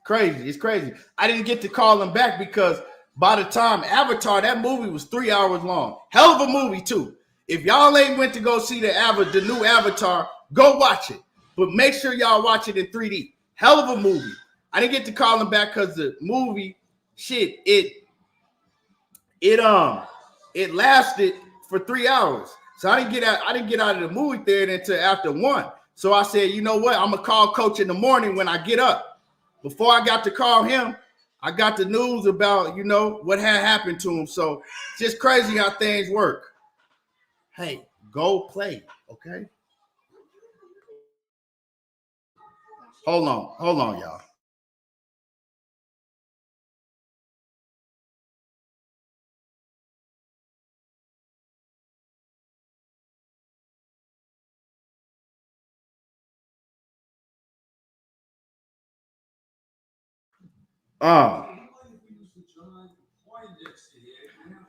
it's crazy. I didn't get to call him back because by the time Avatar, that movie was 3 hours long. Hell of a movie too. If y'all ain't went to go see the new Avatar, go watch it. But make sure y'all watch it in 3D. Hell of a movie. I didn't get to call him back because the movie, shit, it lasted for 3 hours. So I didn't get out of the movie theater until after 1. So I said, you know what? I'm gonna call Coach in the morning when I get up. Before I got to call him, I got the news about, what had happened to him. So it's just crazy how things work. Hey, go play, okay? Hold on, y'all.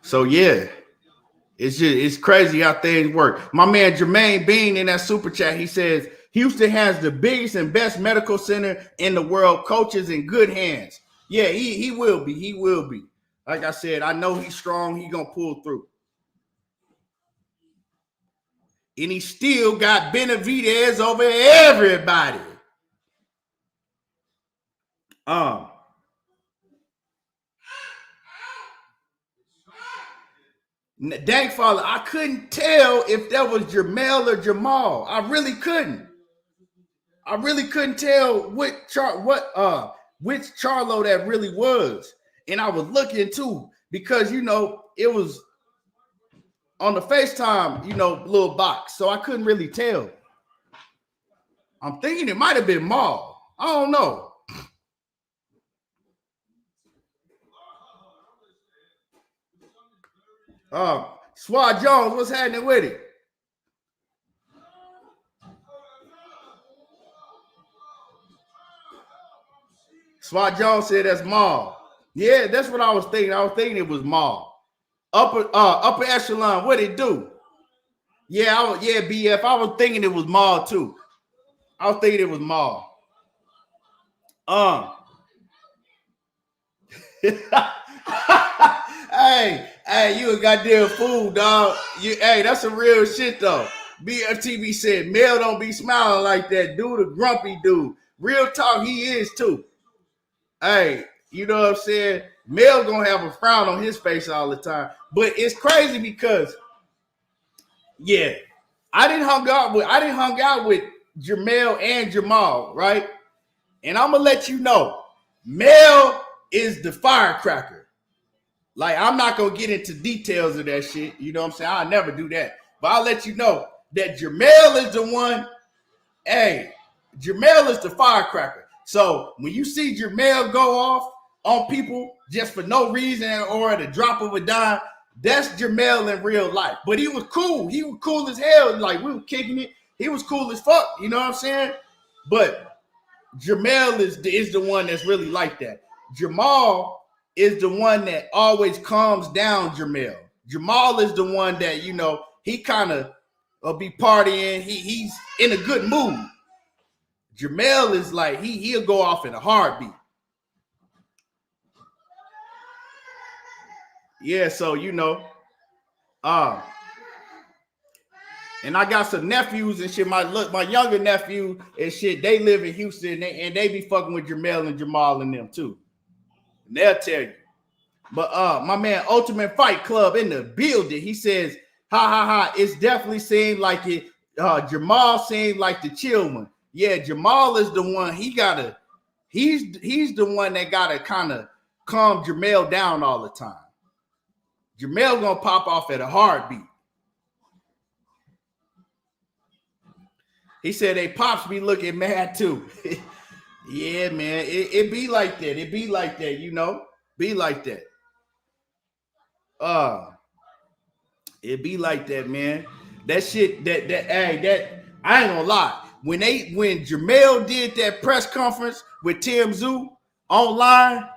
So yeah, it's crazy how things work. My man Jermaine Bean in that super chat, he says Houston has the biggest and best medical center in the world. Coaches in good hands. Yeah, he will be. He will be. Like I said, I know he's strong. He's gonna pull through. And he still got Benavidez over everybody. Dang father, I couldn't tell if that was Jermell or Jamal. I really couldn't tell which Charlo that really was. And I was looking too, because it was on the FaceTime, little box. So I couldn't really tell. I'm thinking it might have been Maul. I don't know. Swad Jones, what's happening with it? Swad Jones said that's Maul. Yeah, that's what I was thinking. I was thinking it was Maul. Upper echelon, what it do? Yeah, BF. I was thinking it was Maul too. I was thinking it was Maul. Hey, you a goddamn fool, dog. Hey, that's some real shit though. BFTV said, Mel don't be smiling like that. Dude, a grumpy dude. Real talk, he is too. Hey, you know what I'm saying? Mel gonna have a frown on his face all the time. But it's crazy because, yeah, I didn't hung out with Jermell and Jamal, right? And I'm gonna let you know, Mel is the firecracker. Like, I'm not gonna get into details of that shit. You know what I'm saying? I'll never do that. But I'll let you know that Jermell is the one. Hey, Jermell is the firecracker. So when you see Jermell go off on people just for no reason or at a drop of a dime, that's Jermell in real life. But he was cool. He was cool as hell. Like, we were kicking it. He was cool as fuck. You know what I'm saying? But Jermell is the one that's really like that. Jamal is the one that always calms down Jermell. Jamal is the one that, he kind of be partying. He's in a good mood. Jermell is like, he'll go off in a heartbeat. Yeah, so, and I got some nephews and shit. My younger nephew and shit, they live in Houston and they be fucking with Jermell and Jamal and them too. And they'll tell you. But my man Ultimate Fight Club in the building, he says, ha, it's definitely seemed like it. Jamal seemed like the chill one. Yeah, Jamal is the one. He's the one that gotta kind of calm Jermell down all the time. Jermell gonna pop off at a heartbeat. He said they pops be looking mad too. Yeah, man, it be like that. It be like that, Be like that. It be like that, man. That shit. That I ain't gonna lie. When Jermell did that press conference with Tszyu online,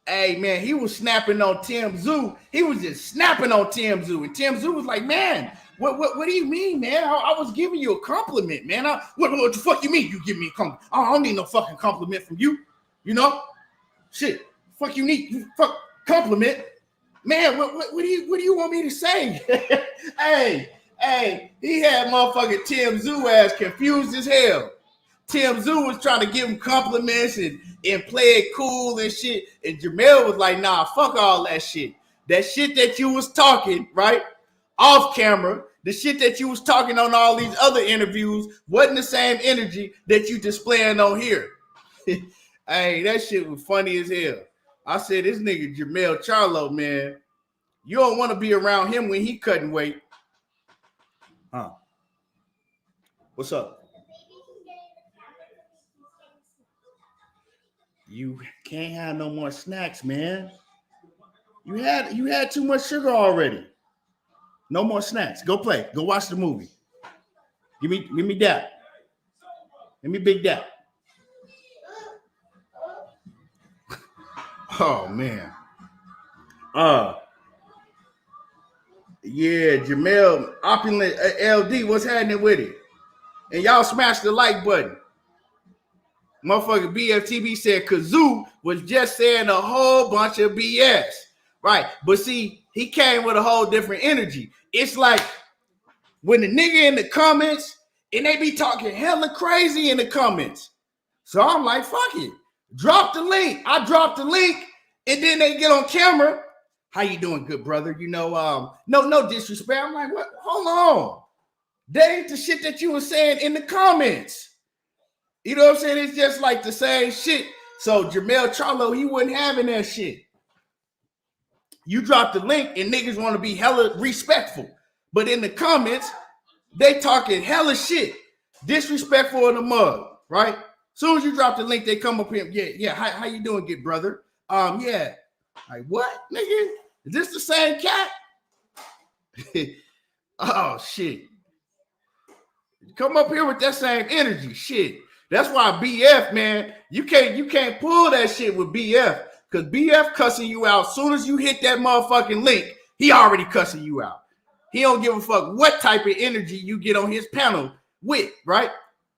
hey man, he was snapping on Tszyu. He was just snapping on Tszyu, and Tszyu was like, "Man, what do you mean, man? I was giving you a compliment, man. What the fuck you mean? You give me a compliment? I don't need no fucking compliment from you, Shit, fuck you need you fuck compliment, man. What do you want me to say? Hey, he had motherfucking Tszyu ass confused as hell. Tszyu was trying to give him compliments and play it cool and shit. And Jermell was like, nah, fuck all that shit. That shit that you was talking, right? Off camera, The shit that you was talking on all these other interviews wasn't the same energy that you displaying on here. Hey, that shit was funny as hell. I said, this nigga Jermell Charlo, man, you don't want to be around him when he cutting weight. Huh? What's up? You can't have no more snacks, man. You had too much sugar already. No more snacks. Go play. Go watch the movie. Give me that. Give me Big Dap. Oh man. Yeah, Jamel Opulent LD, what's happening with it? And y'all smash the like button. Motherfucker BFTB said Kazoo was just saying a whole bunch of BS. Right. But see, he came with a whole different energy. It's like when the nigga in the comments and they be talking hella crazy in the comments. So I'm like, fuck it. Drop the link. I dropped the link and then they get on camera. How you doing, good brother? You know, no disrespect. I'm like, what? Hold on. That ain't the shit that you were saying in the comments. You know what I'm saying? It's just like the same shit. So Jamel Charlo, he wasn't having that shit. You drop the link and niggas want to be hella respectful. But in the comments, they talking hella shit. Disrespectful in the mug, right? Soon as you drop the link, they come up here. Yeah. How you doing, good brother? Yeah. Like, what, nigga? Is this the same cat? Oh, shit. Come up here with that same energy. Shit. That's why BF, man, you can't pull that shit with BF. Because BF cussing you out. As soon as you hit that motherfucking link, he already cussing you out. He don't give a fuck what type of energy you get on his panel with, right?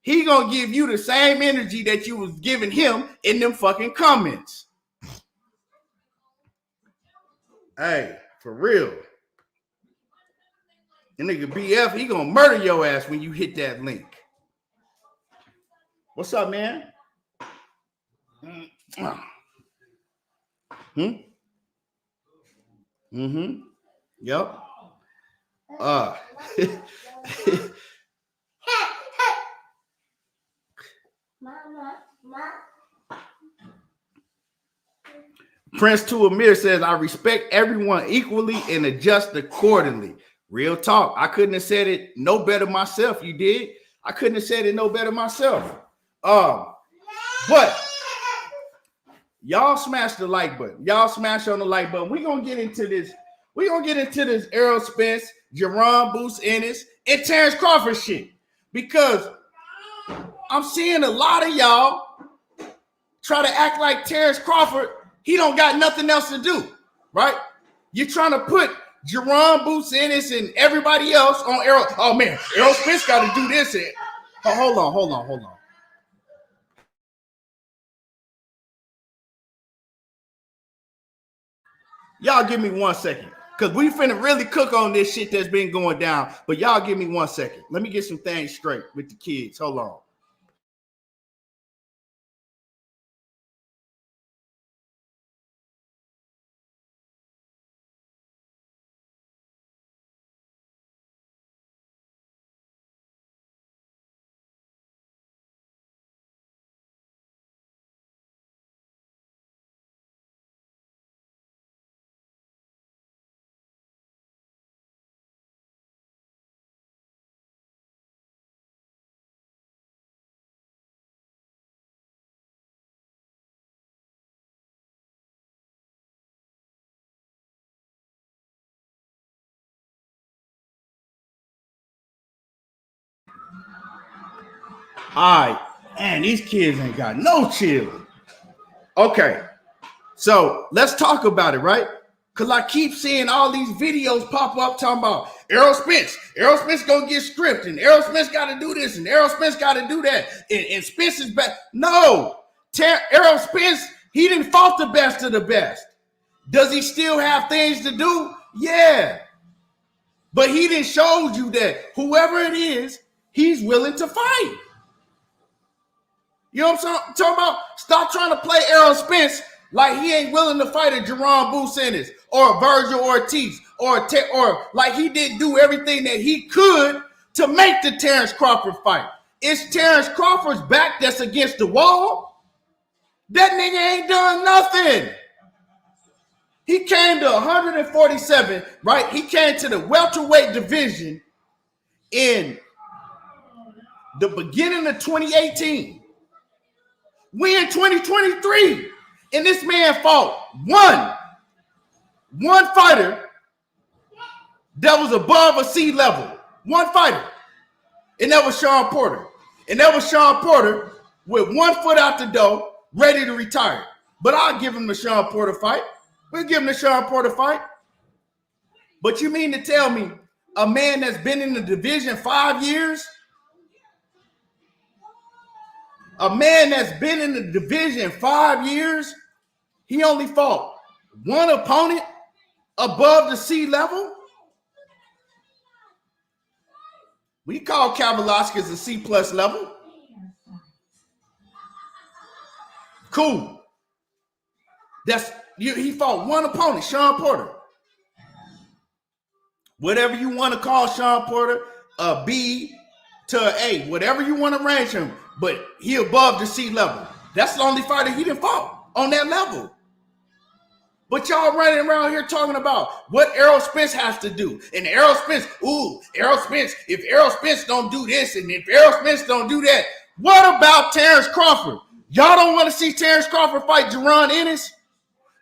He gonna give you the same energy that you was giving him in them fucking comments. Hey, for real. And nigga BF, he gonna murder your ass when you hit that link. What's up, man? Yep. Prince to Amir says, I respect everyone equally and adjust accordingly. Real talk. I couldn't have said it no better myself. You did. I couldn't have said it no better myself. But y'all smash the like button. Y'all smash on the like button. We're gonna get into this. We're gonna get into this Errol Spence, Jaron Ennis, and Terence Crawford shit. Because I'm seeing a lot of y'all try to act like Terence Crawford, he don't got nothing else to do, right? You're trying to put Jaron Ennis and everybody else on Errol. Oh man, Errol Spence got to do this. Oh, hold on. Y'all give me 1 second. Because we finna really cook on this shit that's been going down. But y'all give me 1 second. Let me get some things straight with the kids. Hold on. All right. Man, these kids ain't got no chill. Okay. So let's talk about it, right? Because I keep seeing all these videos pop up talking about Errol Spence. Errol Spence gonna get stripped, and Errol Spence got to do this, and Errol Spence got to do that, and Spence is back. No. Errol Spence, he didn't fought the best of the best. Does he still have things to do? Yeah. But he didn't show you that whoever it is, he's willing to fight. You know what I'm talking about? Stop trying to play Errol Spence like he ain't willing to fight a Jaron Ennis or a Virgil Ortiz or like he didn't do everything that he could to make the Terence Crawford fight. It's Terence Crawford's back that's against the wall. That nigga ain't done nothing. He came to 147, right? He came to the welterweight division in the beginning of 2018. We in 2023, and this man fought one fighter that was above a sea level. One fighter. And that was Shawn Porter. And that was Shawn Porter with 1 foot out the door, ready to retire. But I'll give him the Shawn Porter fight. We'll give him the Shawn Porter fight. But you mean to tell me a man that's been in the division 5 years? A man that's been in the division 5 years, he only fought one opponent above the sea level? We call Kavaliauskas a C+ level. Cool. He fought one opponent, Shawn Porter. Whatever you want to call Shawn Porter, a B to an A, whatever you want to range him, but he above the sea level. That's the only fighter he didn't fought on that level. But y'all running around here talking about what Errol Spence has to do. And Errol Spence, if Errol Spence don't do this and if Errol Spence don't do that, what about Terence Crawford? Y'all don't want to see Terence Crawford fight Jaron Ennis?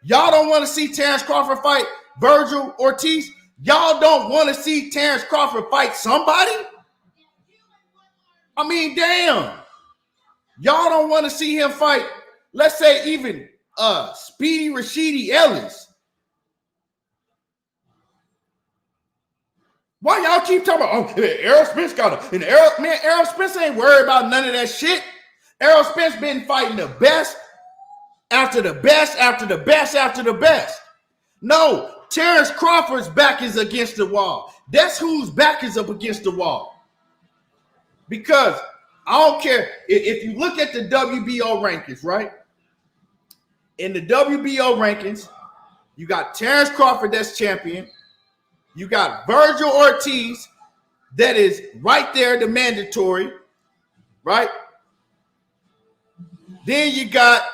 Y'all don't want to see Terence Crawford fight Virgil Ortiz? Y'all don't want to see Terence Crawford fight somebody? I mean, damn. Y'all don't want to see him fight, let's say, even Speedy Rashidi Ellis. Why y'all keep talking about, Errol Spence got it? Errol Spence ain't worried about none of that shit. Errol Spence been fighting the best after the best after the best after the best. No, Terence Crawford's back is against the wall. That's whose back is up against the wall. Because I don't care. If you look at the WBO rankings, right? In the WBO rankings, you got Terence Crawford that's champion. You got Virgil Ortiz that is right there, the mandatory, right? Then you got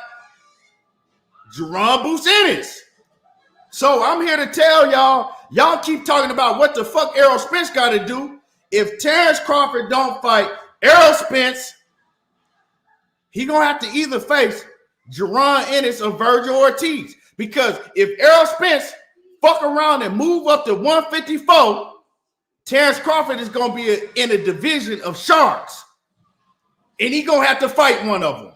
Jaron Ennis. So I'm here to tell y'all keep talking about what the fuck Errol Spence got to do. If Terence Crawford don't fight Errol Spence, he gonna have to either face Jaron Ennis or Virgil Ortiz. Because if Errol Spence fuck around and move up to 154, Terence Crawford is gonna be in a division of sharks, and he gonna have to fight one of them.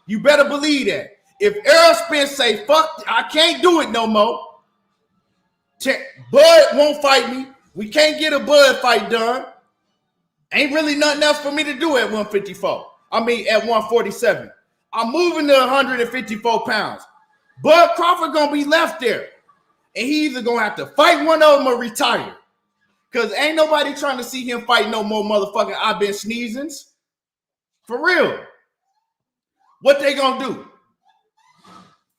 You better believe that. If Errol Spence say, fuck, I can't do it no more, Bud won't fight me. We can't get a Bud fight done. Ain't really nothing else for me to do at 154. I mean, at 147. I'm moving to 154 pounds. Bud Crawford gonna be left there. And he either gonna have to fight one of them or retire. Because ain't nobody trying to see him fight no more motherfucking I've been sneezings. For real. What they gonna do?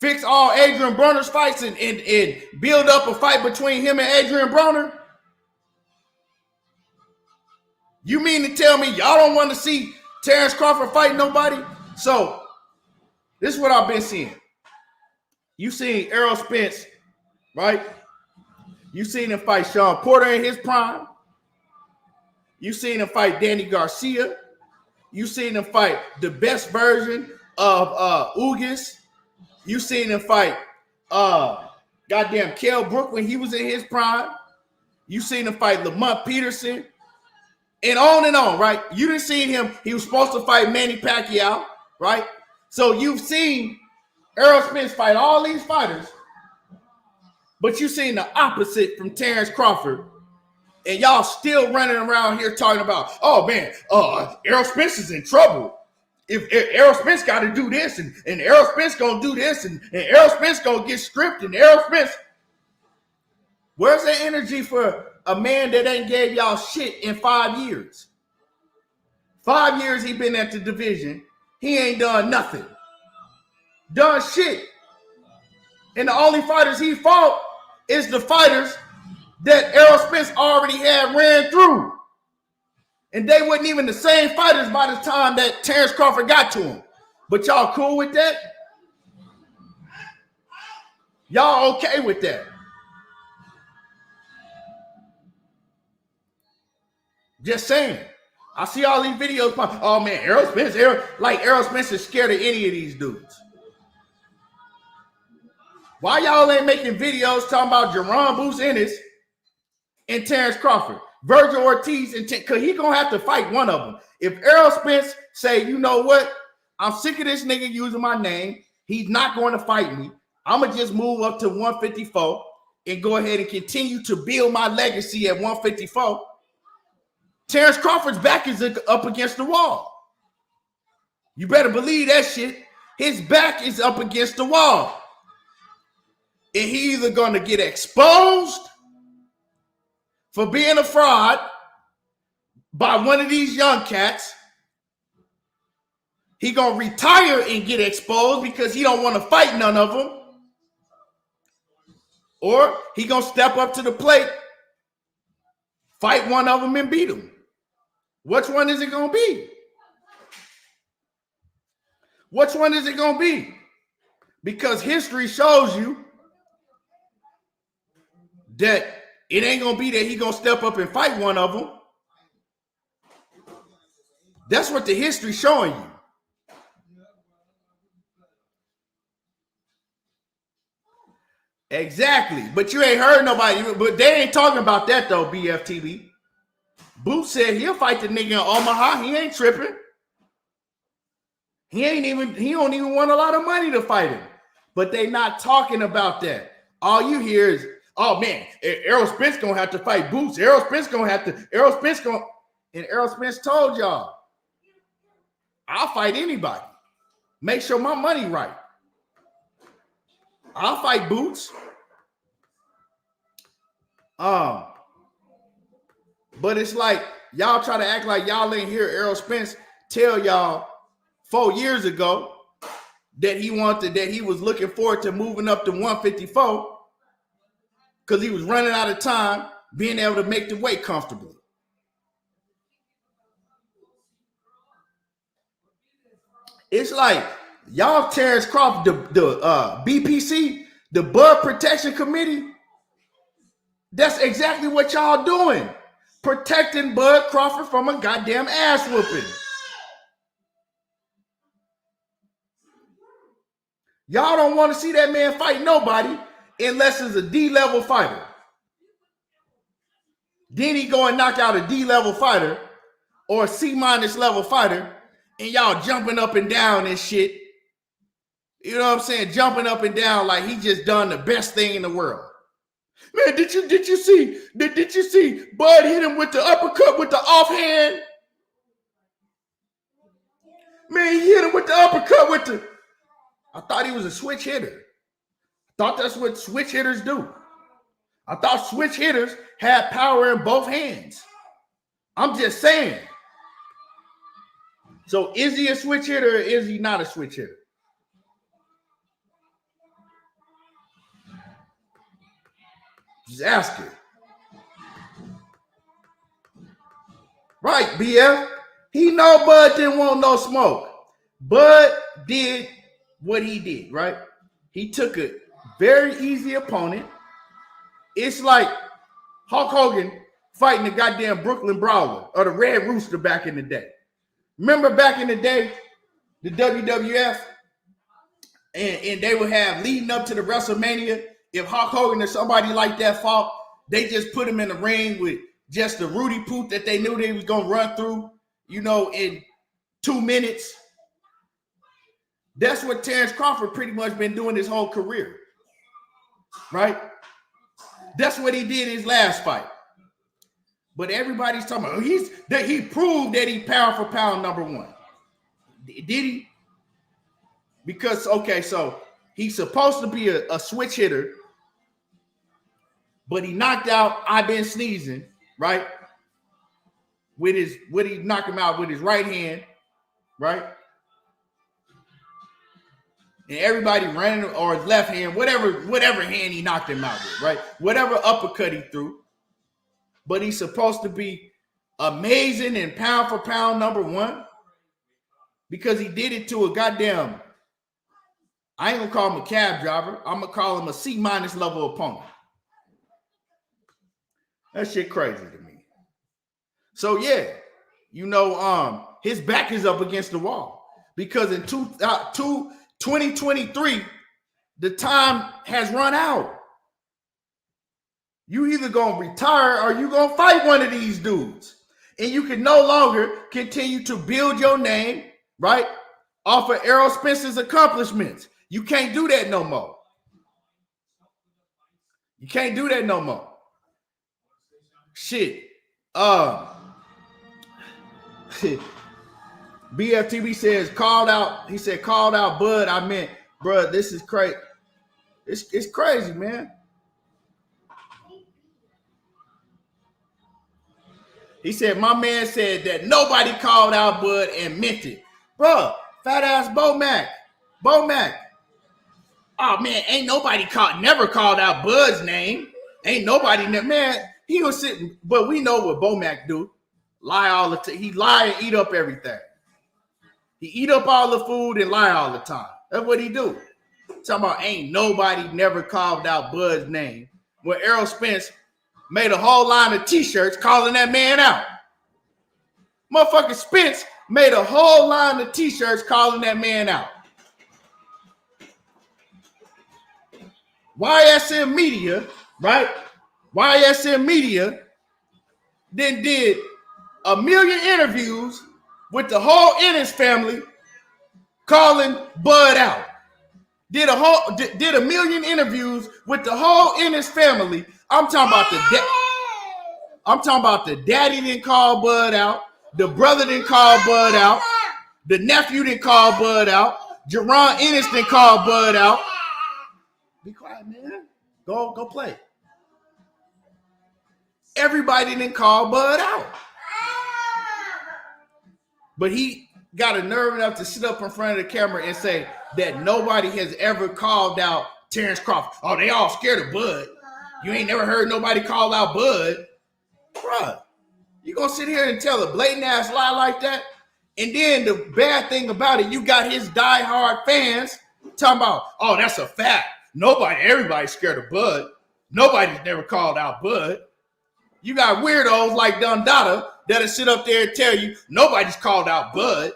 Fix all Adrian Broner's fights and build up a fight between him and Adrian Broner? You mean to tell me y'all don't want to see Terence Crawford fight nobody? So, this is what I've been seeing. You seen Errol Spence, right? You seen him fight Shawn Porter in his prime. You seen him fight Danny Garcia. You seen him fight the best version of Ugas. You seen him fight goddamn Kell Brook when he was in his prime. You seen him fight Lamont Peterson. And on, right? You didn't see him. He was supposed to fight Manny Pacquiao, right? So you've seen Errol Spence fight all these fighters, but you've seen the opposite from Terence Crawford. And y'all still running around here talking about, oh man, Errol Spence is in trouble. If Errol Spence got to do this, and Errol Spence gonna do this, and Errol Spence gonna get stripped, and Errol Spence. Where's the energy for a man that ain't gave y'all shit in 5 years? 5 years he been at the division. He ain't done nothing. Done shit. And the only fighters he fought is the fighters that Errol Spence already had ran through. And they wasn't even the same fighters by the time that Terence Crawford got to him. But y'all cool with that? Y'all okay with that? Just saying. I see all these videos pop. Oh man, Errol Spence is scared of any of these dudes. Why y'all ain't making videos talking about Jaron Ennis and Terence Crawford? Virgil Ortiz, because he gonna have to fight one of them. If Errol Spence say, you know what, I'm sick of this nigga using my name, he's not going to fight me, I'm gonna just move up to 154 and go ahead and continue to build my legacy at 154. Terence Crawford's back is up against the wall. You better believe that shit. His back is up against the wall. And he either gonna get exposed for being a fraud by one of these young cats. He gonna retire and get exposed because he don't want to fight none of them. Or he gonna step up to the plate, fight one of them and beat him. Which one is it gonna be? Which one is it gonna be? Because history shows you that it ain't gonna be that he gonna step up and fight one of them. That's what the history's showing you. Exactly. But you ain't heard nobody. But they ain't talking about that though, BFTV. Boots said he'll fight the nigga in Omaha. He ain't tripping. He don't even want a lot of money to fight him. But they not talking about that. All you hear is, oh man, Errol Spence gonna have to fight Boots. Errol Spence told y'all, I'll fight anybody. Make sure my money right. I'll fight Boots. But it's like y'all try to act like y'all ain't hear Errol Spence tell y'all 4 years ago that he was looking forward to moving up to 154 because he was running out of time being able to make the weight comfortably. It's like y'all Terence Crawford, the BPC, the Bud Protection Committee, that's exactly what y'all doing. Protecting Bud Crawford from a goddamn ass whooping. Y'all don't want to see that man fight nobody unless it's a D-level fighter. Then he go and knock out a D-level fighter or a C-minus level fighter, and y'all jumping up and down and shit. You know what I'm saying? Jumping up and down like he just done the best thing in the world. Man, did you see Bud hit him with the uppercut with the offhand? Man, he hit him with the uppercut with the... I thought he was a switch hitter. I thought that's what switch hitters do. I thought switch hitters had power in both hands. I'm just saying. So is he a switch hitter or is he not a switch hitter? Just ask it. Right, BF. He know Bud didn't want no smoke. Bud did what he did, right? He took a very easy opponent. It's like Hulk Hogan fighting the goddamn Brooklyn Brawler or the Red Rooster back in the day. Remember back in the day, the WWF, and they would have leading up to the WrestleMania, if Hulk Hogan or somebody like that fought, they just put him in the ring with just the Rudy Poot that they knew they was going to run through, in 2 minutes. That's what Terence Crawford pretty much been doing his whole career, right? That's what he did his last fight. But everybody's talking about he proved that he pound for pound number one. Did he? Because, okay, so he's supposed to be a switch hitter, but he knocked out I've been sneezing, right? He knocked him out with his right hand, right? And everybody ran, or his left hand, whatever hand he knocked him out with, right? Whatever uppercut he threw, but he's supposed to be amazing and pound for pound number one because he did it to a goddamn, I ain't gonna call him a cab driver. I'm gonna call him a C- level opponent. That shit crazy to me. So yeah, his back is up against the wall because in 2023, the time has run out. You either gonna retire or you gonna fight one of these dudes, and you can no longer continue to build your name right off of Errol Spence's accomplishments. You can't do that no more. You can't do that no more. Shit. BFTB says called out. He said called out Bud. I meant, bro, this is crazy. It's crazy, man. He said my man said that nobody called out Bud and meant it, bro. Fat ass Bo Mac. Oh man, ain't nobody never called out Bud's name. Ain't nobody, man. He was sitting, but we know what Bo Mac do. Lie all the time. He lie and eat up everything. He eat up all the food and lie all the time. That's what he do. Talking about ain't nobody never called out Bud's name. When Errol Spence made a whole line of t-shirts calling that man out. Motherfucking Spence made a whole line of t-shirts calling that man out. YSM Media, right? YSM Media then did a million interviews with the whole Ennis family calling Bud out. Did a million interviews with the whole Ennis family. I'm talking about the daddy didn't call Bud out. The brother didn't call Bud out. The nephew didn't call Bud out. Jaron Ennis didn't call Bud out. Be quiet, man. Go play. Everybody didn't call Bud out. But he got a nerve enough to sit up in front of the camera and say that nobody has ever called out Terence Crawford. Oh, they all scared of Bud. You ain't never heard nobody call out Bud. Bruh, you gonna sit here and tell a blatant ass lie like that? And then the bad thing about it, you got his diehard fans talking about, oh, that's a fact. Everybody's scared of Bud. Nobody's never called out Bud. You got weirdos like Dundada that'll sit up there and tell you nobody's called out Bud.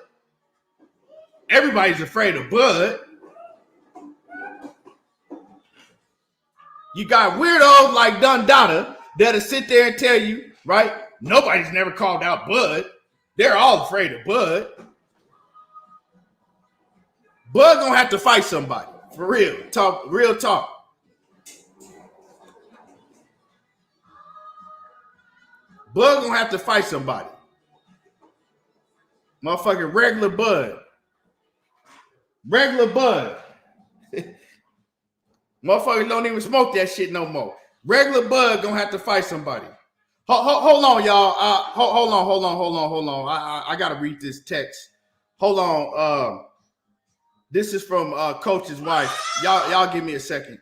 Everybody's afraid of Bud. You got weirdos like Dundada that'll sit there and tell you, right, nobody's never called out Bud. They're all afraid of Bud. Bud gonna have to fight somebody. For real. Real talk. Bud gonna have to fight somebody. Motherfucking regular Bud. Motherfuckers don't even smoke that shit no more. Regular Bud gonna have to fight somebody. Hold on, y'all. Hold on. I gotta read this text. Hold on. This is from Coach's wife. Y'all give me a second.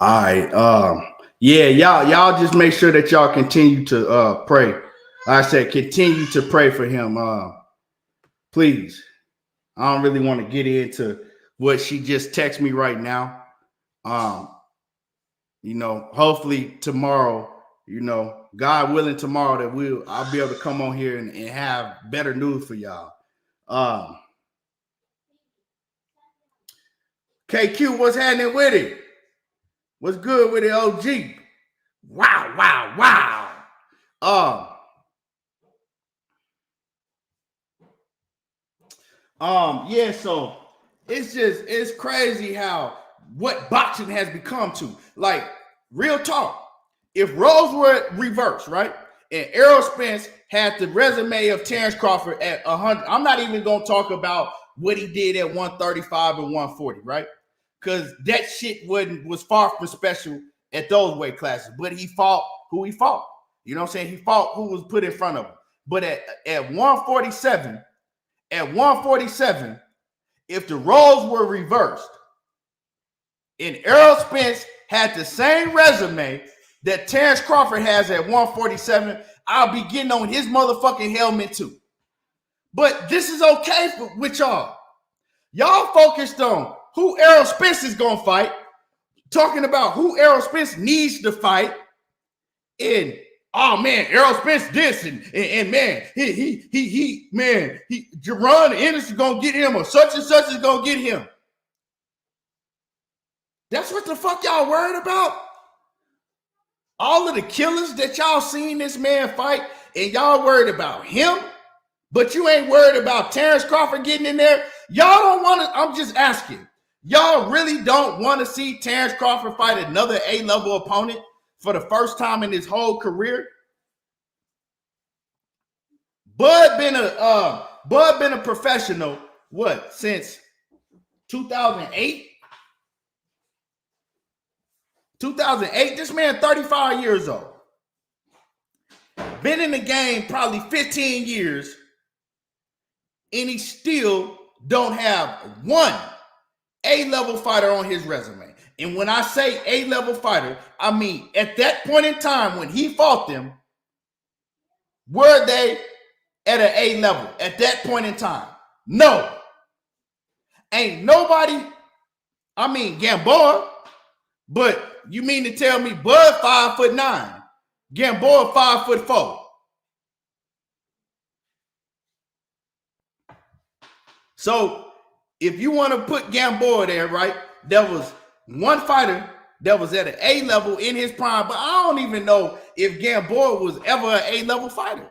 All right. Yeah, y'all just make sure that y'all continue to pray. Like I said, continue to pray for him. Please. I don't really want to get into what she just texted me right now. Hopefully tomorrow, God willing, tomorrow that I'll be able to come on here and have better news for y'all. KQ, what's happening with it? What's good with it, OG? Wow. Yeah, so it's crazy how what boxing has become to. Like, real talk. If roles were reversed, right? And Errol Spence had the resume of Terence Crawford at 100. I'm not even going to talk about what he did at 135 and 140, right? Because that shit was far from special at those weight classes. But he fought who he fought. You know what I'm saying? He fought who was put in front of him. But at 147, if the roles were reversed and Errol Spence had the same resume that Terence Crawford has at 147, I'll be getting on his motherfucking helmet too. But this is okay with y'all. Y'all focused on who Errol Spence is going to fight, talking about who Errol Spence needs to fight, and oh man, Errol Spence this and man, Jaron Ennis is gonna get him, or such and such is gonna get him. That's what the fuck y'all worried about? All of the killers that y'all seen this man fight, and y'all worried about him, but you ain't worried about Terence Crawford getting in there. Y'all don't want to. I'm just asking. Y'all really don't want to see Terence Crawford fight another A-level opponent for the first time in his whole career? Bud been a professional, what, since 2008? 2008, this man 35 years old. Been in the game probably 15 years, and he still don't have one A-level fighter on his resume. And when I say A-level fighter, I mean at that point in time when he fought them, were they at an A level at that point in time? No. Ain't nobody, I mean Gamboa, but you mean to tell me Bud 5'9", Gamboa 5'4"? So if you want to put Gamboa there, right, there was one fighter that was at an A level in his prime, but I don't even know if Gamboa was ever an A level fighter.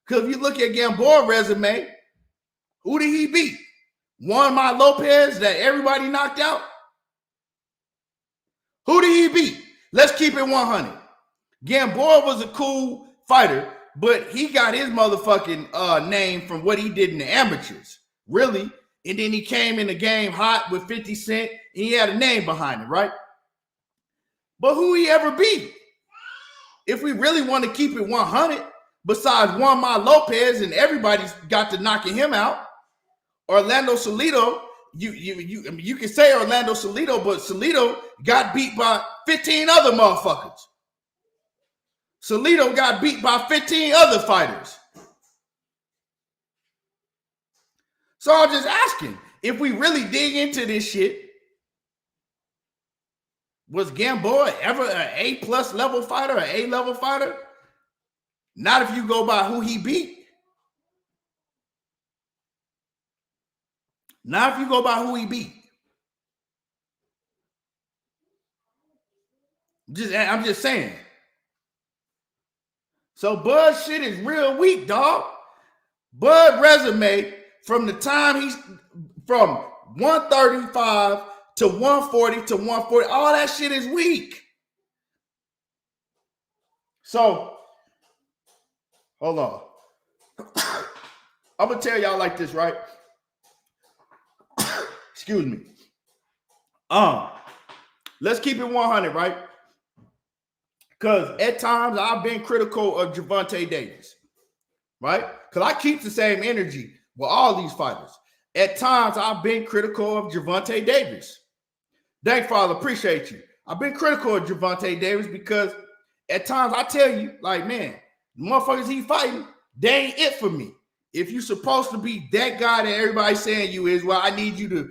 Because if you look at Gamboa's resume, who did he beat? Juan Lopez that everybody knocked out? Who did he beat? Let's keep it 100. Gamboa was a cool fighter, but he got his motherfucking name from what he did in the amateurs, really. And then he came in the game hot with 50 Cent, and he had a name behind it, right? But who he ever beat? If we really want to keep it 100, besides Juan Lopez, and everybody's got to knocking him out, Orlando Salido, you can say Orlando Salido, but Salido got beat by 15 other motherfuckers. Salido got beat by 15 other fighters. So I'm just asking, if we really dig into this shit, was Gamboa ever an A+ level fighter, an A level fighter? Not if you go by who he beat. Not if you go by who he beat. I'm just saying. So Bud shit is real weak, dog. Bud resume from the time he's from 135 to 140 to 140, all that shit is weak. So, hold on. I'm gonna tell y'all like this, right? Excuse me. Let's keep it 100, right? Because at times I've been critical of Gervonta Davis, right? Because I keep the same energy with all these fighters. At times I've been critical of Gervonta Davis. Thank Father, appreciate you. I've been critical of Gervonta Davis because at times I tell you, like, man, the motherfuckers he fighting, they ain't it for me. If you're supposed to be that guy that everybody's saying you is, well, I need you to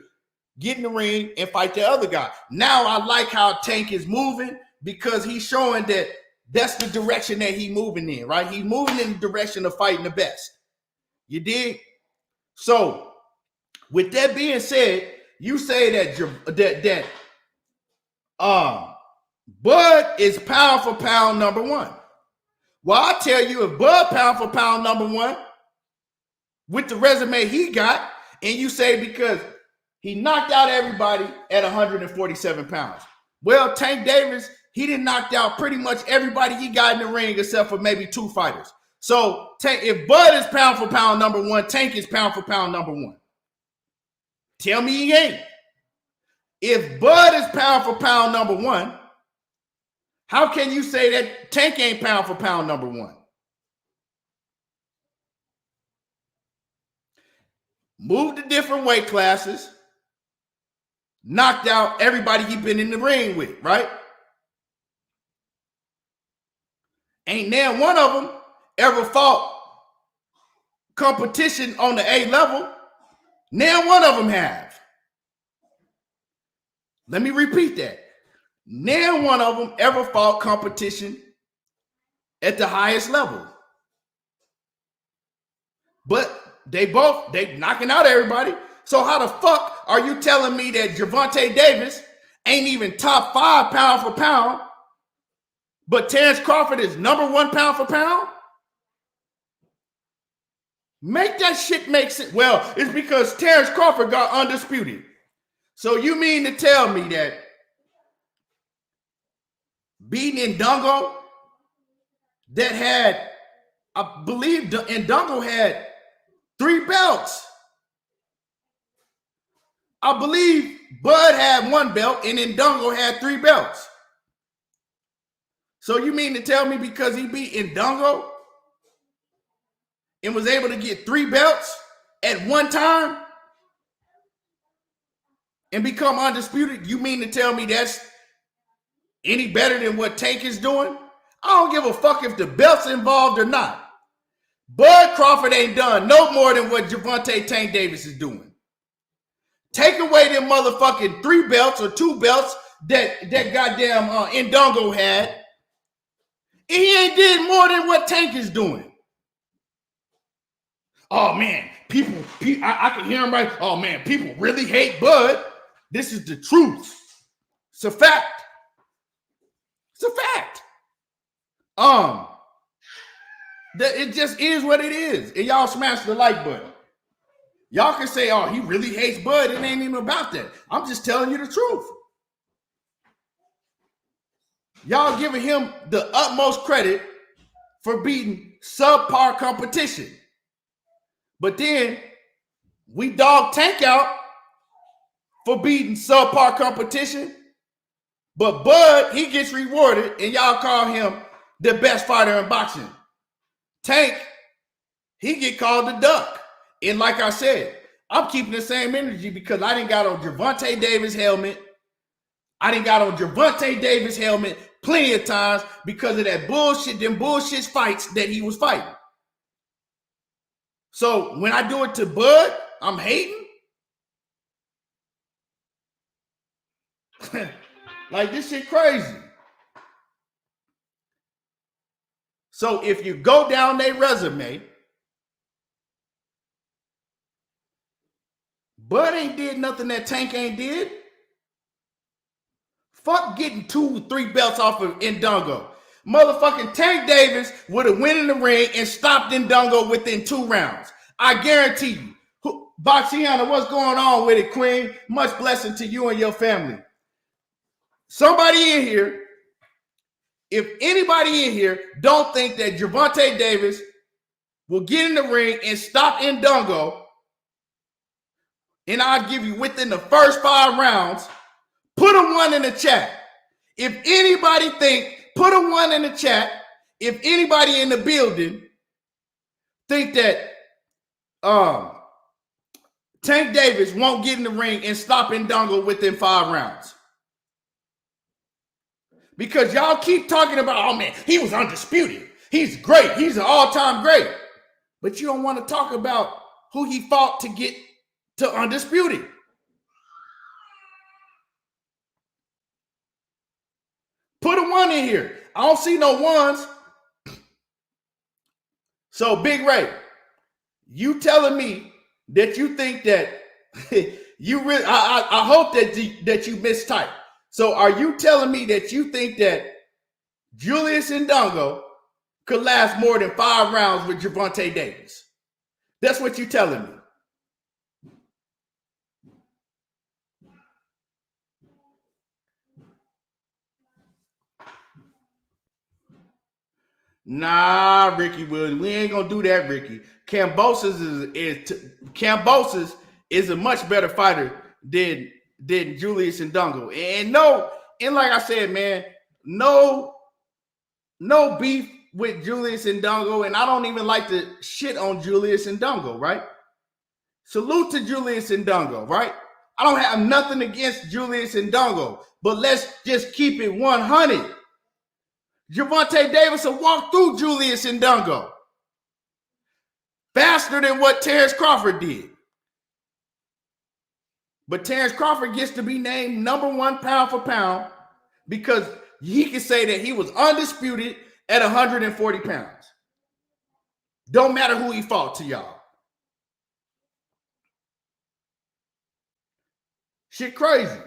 get in the ring and fight the other guy. Now I like how Tank is moving because he's showing that that's the direction that he's moving in, right? He's moving in the direction of fighting the best. You dig? So, with that being said, you say that Bud is pound for pound number one. Well, I tell you, if Bud pound for pound number one with the resume he got, and you say because he knocked out everybody at 147 pounds. Well, Tank Davis, he done knocked out pretty much everybody he got in the ring except for maybe 2 fighters. So if Bud is pound for pound number one, Tank is pound for pound number one. Tell me he ain't. If Bud is pound for pound number one, how can you say that Tank ain't pound for pound number one? Moved to different weight classes, knocked out everybody he been in the ring with, right? Ain't now one of them ever fought competition on the A level. Now one of them have. Let me repeat that. Now one of them ever fought competition at the highest level. But they knocking out everybody. So how the fuck are you telling me that Gervonta Davis ain't even top 5 pound for pound, but Terence Crawford is number 1 pound for pound? Make that shit make sense. Well, it's because Terence Crawford got undisputed. So you mean to tell me that beating Ndongo that had, I believe Ndongo had 3 belts. I believe Bud had 1 belt and Ndongo had 3 belts. So you mean to tell me because he beat Ndongo and was able to get 3 belts at one time and become undisputed, you mean to tell me that's any better than what Tank is doing? I don't give a fuck if the belt's involved or not. Bud Crawford ain't done no more than what Gervonta Tank Davis is doing. Take away them motherfucking 3 belts or 2 belts that goddamn Ndongo had, and he ain't did more than what Tank is doing. Oh man, people I can hear him right. Oh man, people really hate Bud. This is the truth. It's a fact. It's a fact. It just is what it is. And y'all smash the like button. Y'all can say, oh, he really hates Bud. It ain't even about that. I'm just telling you the truth. Y'all giving him the utmost credit for beating subpar competition. But then we dog Tank out for beating subpar competition. But Bud, he gets rewarded, and y'all call him the best fighter in boxing. Tank, he get called the duck. And like I said, I'm keeping the same energy because I didn't got on Gervonta Davis helmet. I didn't got on Gervonta Davis helmet plenty of times because of that bullshit, them bullshit fights that he was fighting. So when I do it to Bud, I'm hating. Like, this shit crazy. So if you go down their resume, Bud ain't did nothing that Tank ain't did. Fuck getting 2 or 3 belts off of Ndongo. Motherfucking Tank Davis would have went in the ring and stopped Ndongo within 2 rounds. I guarantee you. Boxiana, what's going on with it, Queen? Much blessing to you and your family. Somebody in here, if anybody in here don't think that Gervonta Davis will get in the ring and stop Ndongo, and I'll give you within the first 5 rounds, put a 1 in the chat. If anybody put a 1 in the chat. If anybody in the building think that Tank Davis won't get in the ring and stop Ndongo within 5 rounds. Because y'all keep talking about, oh man, he was undisputed. He's great. He's an all-time great. But you don't want to talk about who he fought to get to undisputed. Put a 1 in here. I don't see no 1s. So, Big Ray, you telling me that you think that you really, I hope that you mistyped. So, are you telling me that you think that Julius Indongo could last more than 5 rounds with Gervonta Davis? That's what you're telling me. Nah, Ricky Williams, we ain't gonna do that, Ricky. Kambosos is a much better fighter than Julius Indongo. And like I said, man, no beef with Julius Indongo, and I don't even like to shit on Julius Indongo, right? Salute to Julius Indongo, right? I don't have nothing against Julius Indongo, but let's just keep it 100. Gervonta Davis will walk through Julius Indongo faster than what Terence Crawford did. But Terence Crawford gets to be named number 1 pound for pound because he can say that he was undisputed at 140 pounds. Don't matter who he fought to y'all. Shit crazy.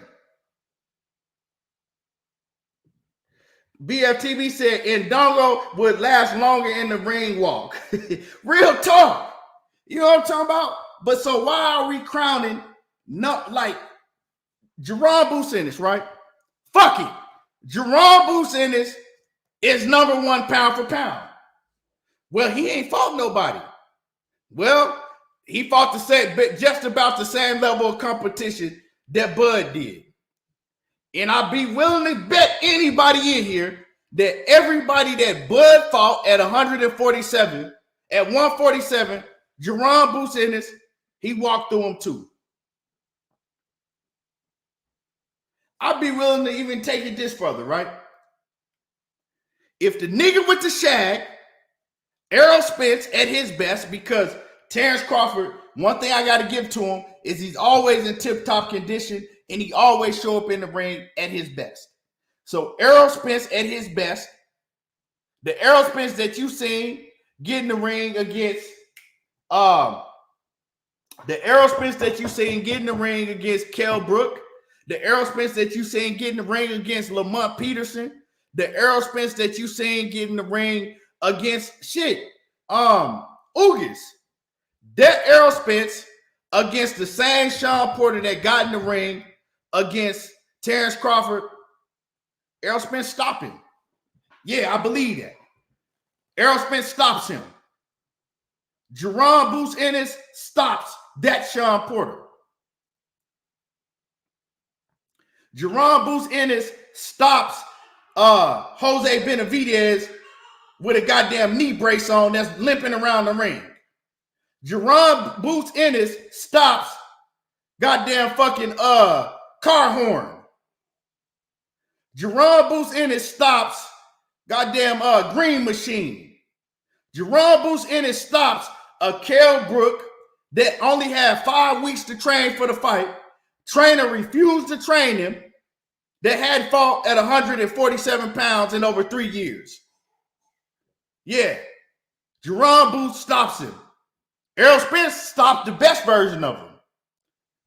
BFTV said Indongo would last longer in the ring walk. Real talk. You know what I'm talking about? But so why are we crowning not like Jaron Ennis, right? Fuck it. Jaron Ennis is number 1 pound for pound. Well, he ain't fought nobody. Well, he fought just about the same level of competition that Bud did. And I'll be willing to bet anybody in here that everybody that Bud fought at 147, at 147, Jaron Ennis, he walked through him too. I'd be willing to even take it this further, right? If the nigga with the shag, Errol Spence at his best, because Terence Crawford, one thing I got to give to him is he's always in tip-top condition and he always show up in the ring at his best. So Errol Spence at his best, the Errol Spence that you seen get in the ring against, the Errol Spence that you seen get in the ring against Kell Brook, the Errol Spence that you seen get in the ring against Lamont Peterson, the Errol Spence that you seen get in the ring against Ugas. That Errol Spence against the same Sean Porter that got in the ring against Terence Crawford, Errol Spence stopped him. Yeah, I believe that. Errol Spence stops him. Jaron Ennis stops that Sean Porter. Jaron Ennis stops Jose Benavidez with a goddamn knee brace on that's limping around the ring. Jaron Ennis stops goddamn fucking car horn. Jaron Ennis stops goddamn green machine. Jaron Ennis stops a Kell Brook that only had 5 weeks to train for the fight. Trainer refused to train him, that had fought at 147 pounds in over 3 years. Yeah. Jaron stops him. Errol Spence stopped the best version of him.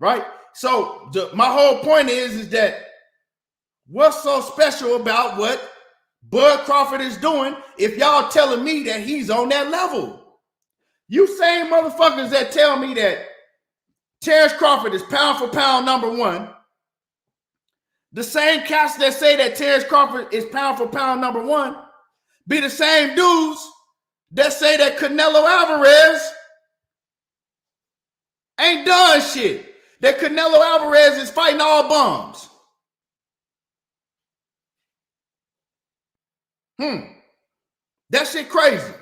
Right? So my whole point is that what's so special about what Bud Crawford is doing if y'all telling me that he's on that level? You same motherfuckers that tell me that Terence Crawford is pound for pound number 1. The same cats that say that Terence Crawford is pound for pound number 1 be the same dudes that say that Canelo Alvarez ain't done shit. That Canelo Alvarez is fighting all bums. That shit crazy.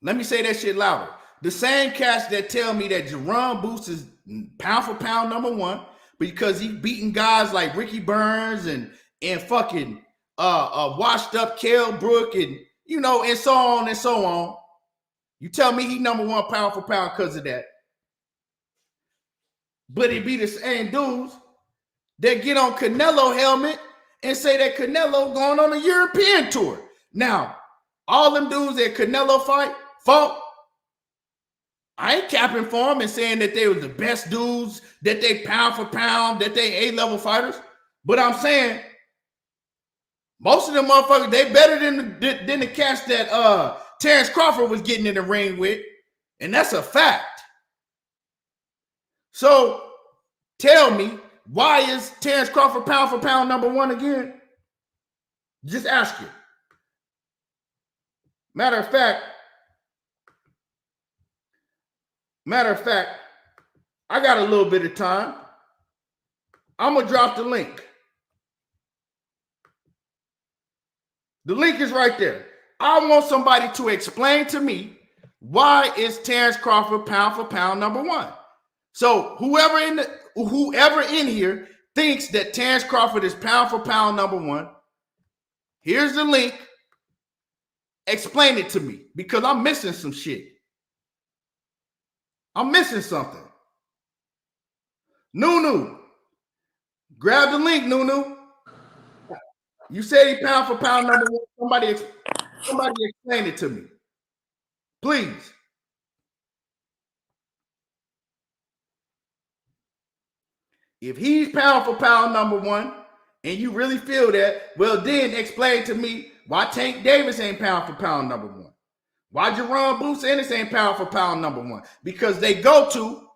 Let me say that shit louder. The same cats that tell me that Jaron is pound for pound number 1, because he beating guys like Ricky Burns and fucking washed up Kell Brook and and so on and so on. You tell me he number one pound for pound because of that. But it be the same dudes that get on Canelo helmet and say that Canelo going on a European tour. Now, all them dudes that Canelo fought, I ain't capping for them and saying that they was the best dudes, that they pound for pound, that they A-level fighters. But I'm saying most of them motherfuckers, they better than the cats that Terence Crawford was getting in the ring with. And that's a fact. So tell me, why is Terence Crawford pound for pound number one again? Just ask you. Matter of fact, I got a little bit of time. I'm going to drop the link. The link is right there. I want somebody to explain to me why is Terence Crawford pound for pound number one. So whoever in here thinks that Terence Crawford is pound for pound number one, here's the link. Explain it to me because I'm missing some shit. I'm missing something. Nunu, grab the link, Nunu. You said he pound for pound number one. Somebody explain it to me. Please. If he's pound for pound number one, and you really feel that, well, then explain to me why Tank Davis ain't pound for pound number one. Why Jaron Ennis ain't pound for pound number one? Because they go to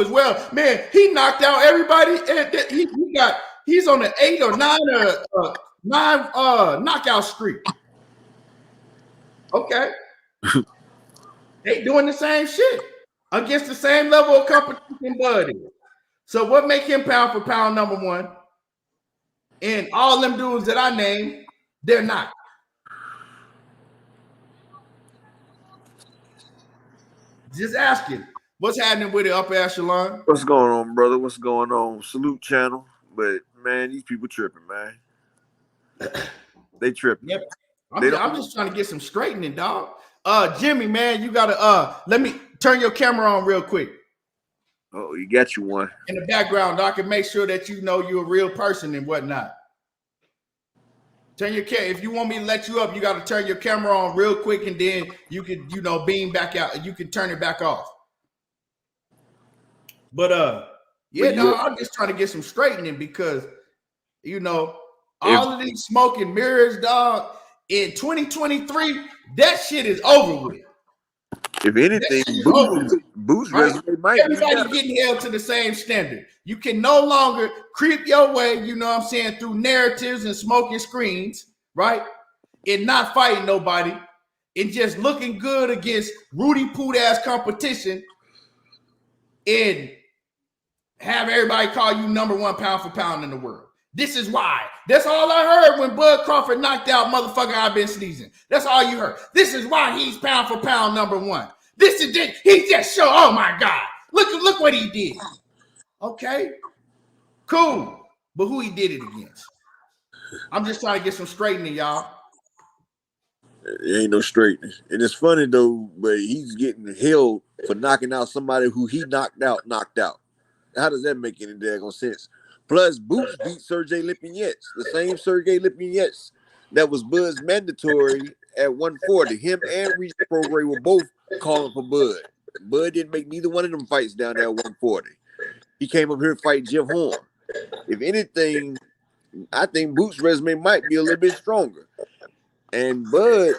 as well. Man, he knocked out everybody. He's on an 8 or 9 knockout streak. Okay. They doing the same shit against the same level of competition Bud is. So what make him pound for pound number one? And all them dudes that I named, they're not. Just asking. What's happening with the upper echelon? What's going on, brother? What's going on? Salute channel. But, man, these people tripping, man. They tripping. Yep. I'm just trying to get some straightening, dog. Jimmy, man, you got to, let me turn your camera on real quick. Oh, you got you one. In the background, I can make sure that you know you're a real person and whatnot. Turn your camera. If you want me to let you up, you got to turn your camera on real quick and then you can, beam back out. You can turn it back off. But I'm just trying to get some straightening because, all of these smoking mirrors, dog, in 2023, that shit is over with. If anything, Boost resume might be everybody getting held to the same standard. You can no longer creep your way, through narratives and smoking screens, right? And not fighting nobody and just looking good against Rudy Poot ass competition and have everybody call you number one pound for pound in the world. This is why. That's all I heard when Bud Crawford knocked out motherfucker I've been sneezing. That's all you heard. This is why he's pound for pound number one. This is it. He just showed, oh my God. Look what he did. Okay. Cool. But who he did it against? I'm just trying to get some straightening, y'all. It ain't no straightening. And it's funny though, but he's getting held for knocking out somebody who he knocked out. How does that make any daggone sense? Plus, Boots beat Sergey Lipinets, the same Sergey Lipinets that was Bud's mandatory at 140. Him and Reese Prograis were both calling for Bud. Bud didn't make neither one of them fights down there at 140. He came up here to fight Jeff Horn. If anything, I think Boots' resume might be a little bit stronger. And Bud,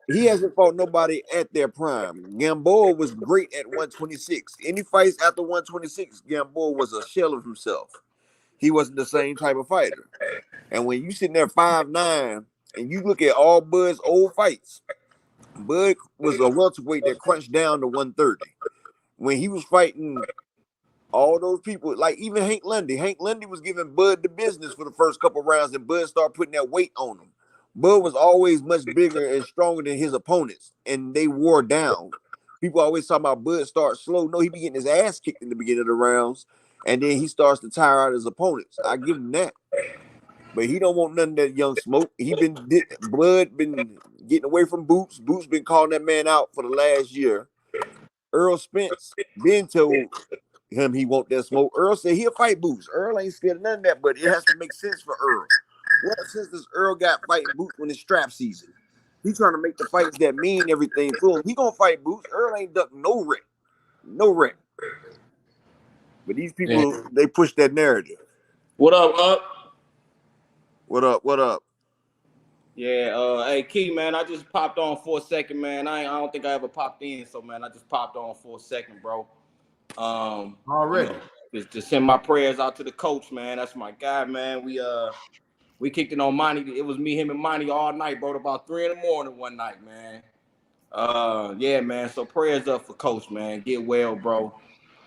he hasn't fought nobody at their prime. Gamboa was great at 126. Any fights after 126, Gamboa was a shell of himself. He wasn't the same type of fighter. And when you sitting there 5'9", and you look at all Bud's old fights, Bud was a welterweight that crunched down to 130. When he was fighting all those people, like even Hank Lundy was giving Bud the business for the first couple rounds, and Bud started putting that weight on him. Bud was always much bigger and stronger than his opponents, and they wore down. People always talk about Bud start slow. No, he be getting his ass kicked in the beginning of the rounds, and then he starts to tire out his opponents. I give him that. But he don't want none of that young smoke. Blood been getting away from Boots. Boots been calling that man out for the last year. Errol Spence been told him he want that smoke. Earl said he'll fight Boots. Earl ain't scared of none of that, but it has to make sense for Earl. What sense does Earl got fighting Boots when it's strap season? He trying to make the fights that mean everything to him. He gonna fight Boots. Earl ain't ducking no wreck. No wreck. But these people, they push that narrative. What up? What up? Yeah, hey Key, man, I just popped on for a second, man. I don't think I ever popped in, so man, I just popped on for a second, bro. Already. To send my prayers out to the coach, man. That's my guy, man. We kicked it on Monty. It was me, him, and Monty all night, bro. About 3 a.m. one night, man. Yeah, man. So prayers up for Coach, man. Get well, bro.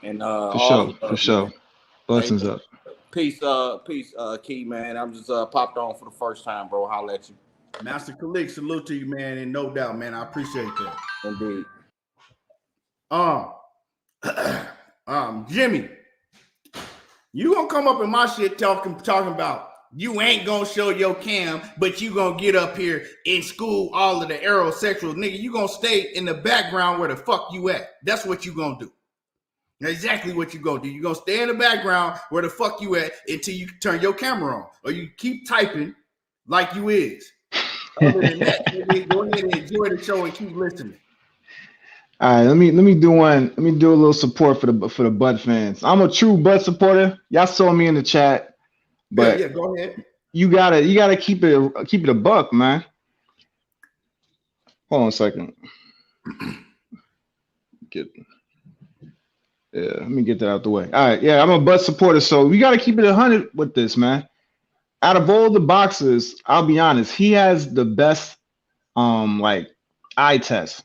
And for sure. Blessings up. Peace, Key, man. I'm just popped on for the first time, bro. Holla at you. Master Khalik, salute to you, man, and no doubt, man. I appreciate that. Indeed. Jimmy, you gonna come up in my shit talking about you ain't gonna show your cam, but you gonna get up here and school all of the aerosexual nigga. You gonna stay in the background where the fuck you at. That's what you gonna do. That's exactly what you gonna do. You gonna stay in the background where the fuck you at until you turn your camera on, or you keep typing like you is. Other than that, go ahead and enjoy the show and keep listening. All right, let me do one. Let me do a little support for the Bud fans. I'm a true Bud supporter. Y'all saw me in the chat, but yeah, go ahead. You gotta keep it a buck, man. Hold on a second. Let me get that out the way. All right, yeah, I'm a Bud supporter, so we gotta keep it 100 with this, man. Out of all the boxers, I'll be honest, he has the best eye test.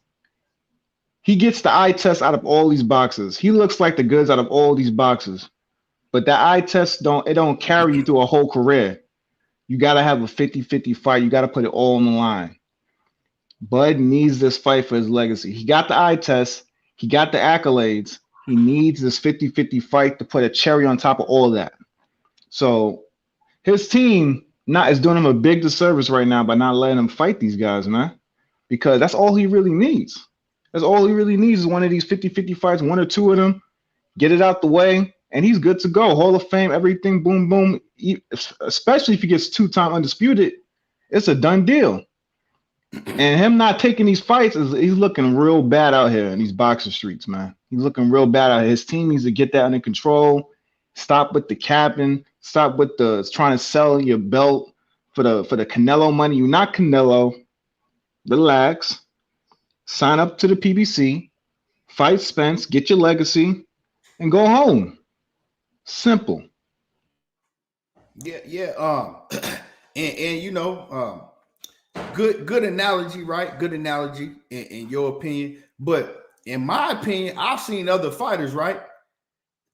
He gets the eye test out of all these boxers. He looks like the goods out of all these boxers. But that eye test don't carry you through a whole career. You gotta have a 50-50 fight. You gotta put it all on the line. Bud needs this fight for his legacy. He got the eye test, he got the accolades. He needs this 50-50 fight to put a cherry on top of all of that. So his team is doing him a big disservice right now by not letting him fight these guys, man. Because that's all he really needs. That's all he really needs is one of these 50-50 fights, 1 or 2 of them, get it out the way, and he's good to go. Hall of Fame, everything, boom, boom. Especially if he gets 2-time undisputed, it's a done deal. And him not taking these fights, he's looking real bad out here in these boxing streets, man. He's looking real bad out here. His team needs to get that under control. Stop with the capping. Stop with the trying to sell your belt for the Canelo money. You're not Canelo. Relax. Sign up to the PBC. Fight Spence. Get your legacy, and go home. Simple. Yeah. And you know, good analogy, right? Good analogy in your opinion. But in my opinion, I've seen other fighters, right,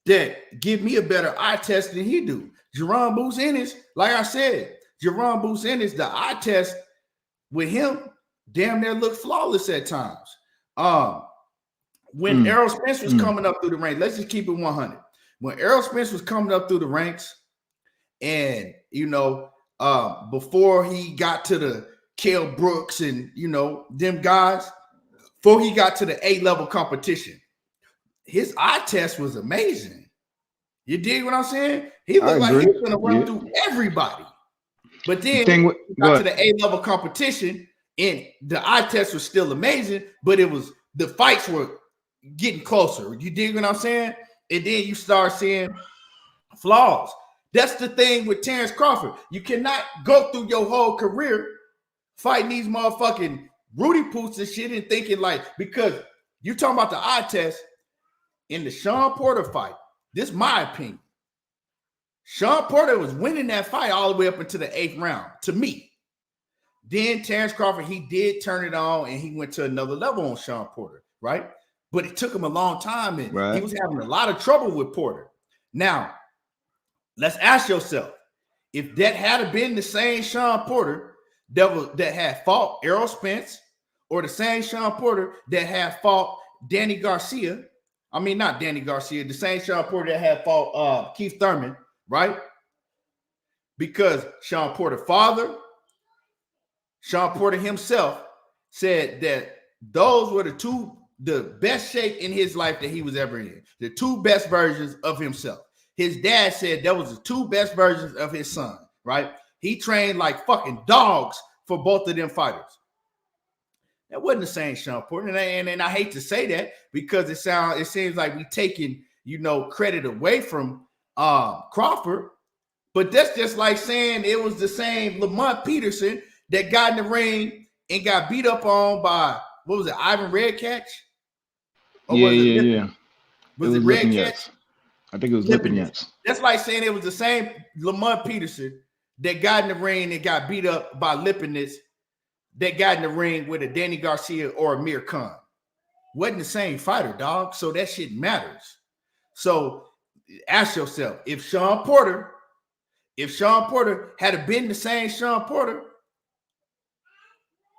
that give me a better eye test than he do. Jaron Ennis, like I said, Jaron Ennis, the eye test with him damn near looked flawless at times. When Errol Spence was coming up through the ranks, let's just keep it 100. When Errol Spence was coming up through the ranks, and you know, before he got to the Kell Brooks and you know them guys, before he got to the A-level competition, his eye test was amazing. You dig what I'm saying? He looked like he was going to run through everybody. But then he got to the A-level competition, and the eye test was still amazing, but the fights were getting closer. You dig what I'm saying? And then you start seeing flaws. That's the thing with Terence Crawford. You cannot go through your whole career fighting these motherfucking Rudy Poots and shit and thinking because you talking about the eye test in the Sean Porter fight. This is my opinion. Sean Porter was winning that fight all the way up into the 8th round, to me. Then Terence Crawford, he did turn it on and he went to another level on Sean Porter, right? But it took him a long time and he was having a lot of trouble with Porter. Now, let's ask yourself, if that had been the same Sean Porter that had fought Errol Spence, or the same Sean Porter that had fought Danny Garcia, I mean, not Danny Garcia, the same Sean Porter that had fought Keith Thurman, right? Because Sean Porter's father, Sean Porter himself, said that those were the best shape in his life that he was ever in. The two best versions of himself. His dad said that was the two best versions of his son, right? He trained like fucking dogs for both of them fighters. That wasn't the same Sean Porter. And I hate to say that because it seems like we taking, credit away from Crawford. But that's just like saying it was the same Lamont Peterson that got in the ring and got beat up on by, what was it, Ivan Redcatch? Yeah. Was it Redcatch? I think it was Lipinets. That's like saying it was the same Lamont Peterson that got in the ring and got beat up by Lipinets that got in the ring with a Danny Garcia or Amir Khan. Wasn't the same fighter, dog. So that shit matters. So ask yourself, if Sean Porter had been the same Sean Porter,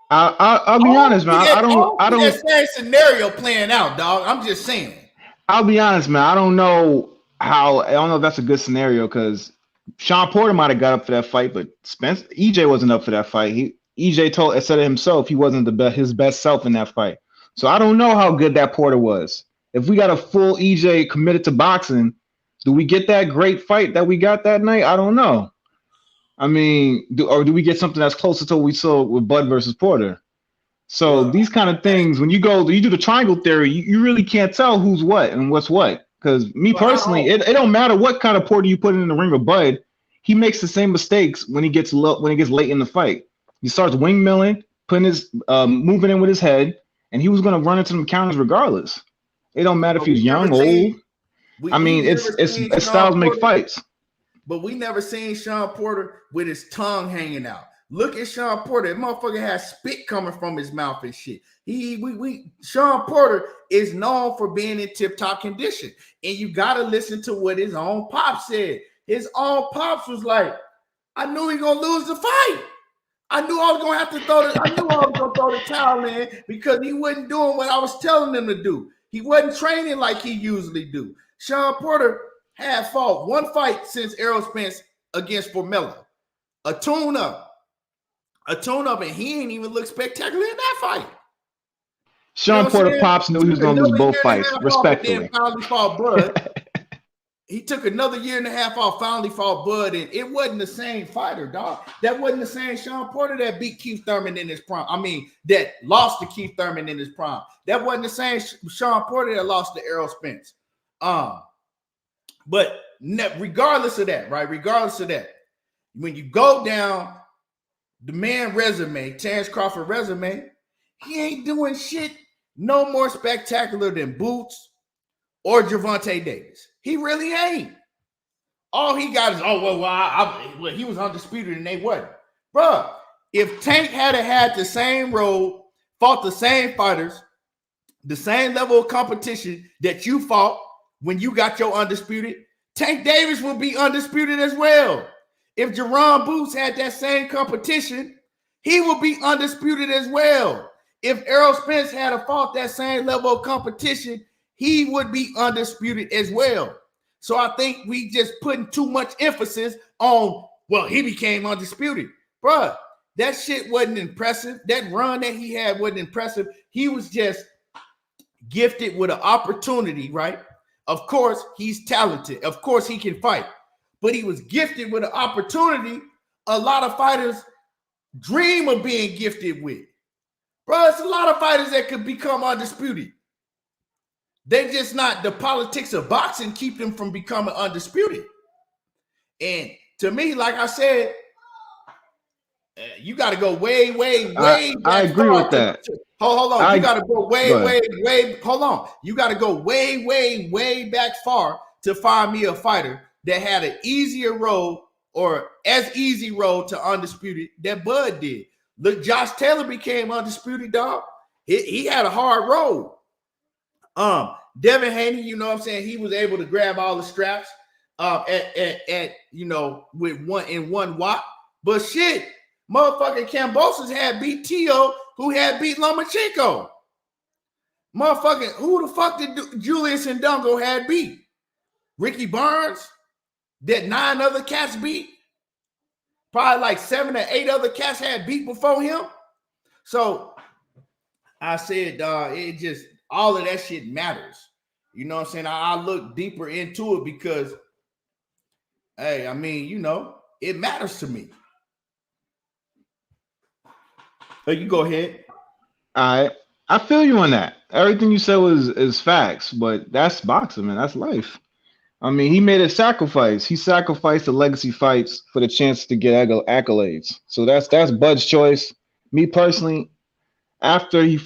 I'll be honest, man. I don't. That same scenario playing out, dog. I'm just saying. I'll be honest, man. I don't know if that's a good scenario because Sean Porter might have got up for that fight, but EJ wasn't up for that fight. EJ said it himself. He wasn't his best self in that fight. So I don't know how good that Porter was. If we got a full EJ committed to boxing, do we get that great fight that we got that night? I don't know. I mean, do we get something that's closer to what we saw with Bud versus Porter? So these kind of things, when you do the triangle theory, you really can't tell who's what and what's what. Because me personally, it don't matter what kind of Porter you put in the ring of Bud, he makes the same mistakes when he gets late in the fight. He starts wingmilling, putting his moving in with his head, and he was going to run into them counters regardless. It don't matter if he's young, old. It's styles make fights. But we never seen Sean Porter with his tongue hanging out. Look at Sean Porter. That motherfucker has spit coming from his mouth and shit. Sean Porter is known for being in tip-top condition. And you got to listen to what his own pops said. His own pops was like, I knew he going to lose the fight. I knew I was going to have to throw the towel in because he wasn't doing what I was telling him to do. He wasn't training like he usually do. Sean Porter had fought one fight since Errol Spence against Formella. A tune-up, and he ain't even look spectacular in that fight. Sean Porter pops knew he was going to lose both fights, respectfully. Finally fought Bud. He took another year and a half off, finally fought Bud, and it wasn't the same fighter, dog. That wasn't the same Sean Porter that beat Keith Thurman in his prime. I mean, that lost to Keith Thurman in his prime. That wasn't the same Sean Porter that lost to Errol Spence. But regardless of that, right? Regardless of that, when you go down the man resume, Terence Crawford resume, he ain't doing shit no more spectacular than Boots or Gervonta Davis. He really ain't. All he got is, he was undisputed and they wasn't. Bruh, if Tank had the same road, fought the same fighters, the same level of competition that you fought when you got your undisputed, Tank Davis would be undisputed as well. If Jaron Boots had that same competition, he would be undisputed as well. If Errol Spence had fought that same level of competition, he would be undisputed as well. So I think we just putting too much emphasis on, he became undisputed. Bruh, that shit wasn't impressive. That run that he had wasn't impressive. He was just gifted with an opportunity, right? Of course, he's talented. Of course, he can fight. But he was gifted with an opportunity a lot of fighters dream of being gifted with. Bro, it's a lot of fighters that could become undisputed. They just not, the politics of boxing keep them from becoming undisputed. And to me, like I said, you got to go way back. I agree with that. Hold on. You got to go way. Hold on. You got to go way back far to find me a fighter that had an easier road or as easy road to undisputed that Bud did. Look, Josh Taylor became undisputed, dog. He had a hard road. Devin Haney, you know what I'm saying? He was able to grab all the straps with one whop. But shit, motherfucking Kambosos had beat Tszyu, who had beat Lomachenko. Motherfucking, who the fuck did Julius and Dungo had beat? Ricky Barnes? That 9 other cats beat? Probably like 7 or 8 other cats had beat before him. So I said, it just, all of that shit matters. You know what I'm saying? I look deeper into it because, hey, I mean, you know, it matters to me. But you go ahead. All right. I feel you on that. Everything you said is facts, but that's boxing, man. That's life. I mean, he made a sacrifice. He sacrificed the legacy fights for the chance to get accolades. So that's Bud's choice. Me personally, after the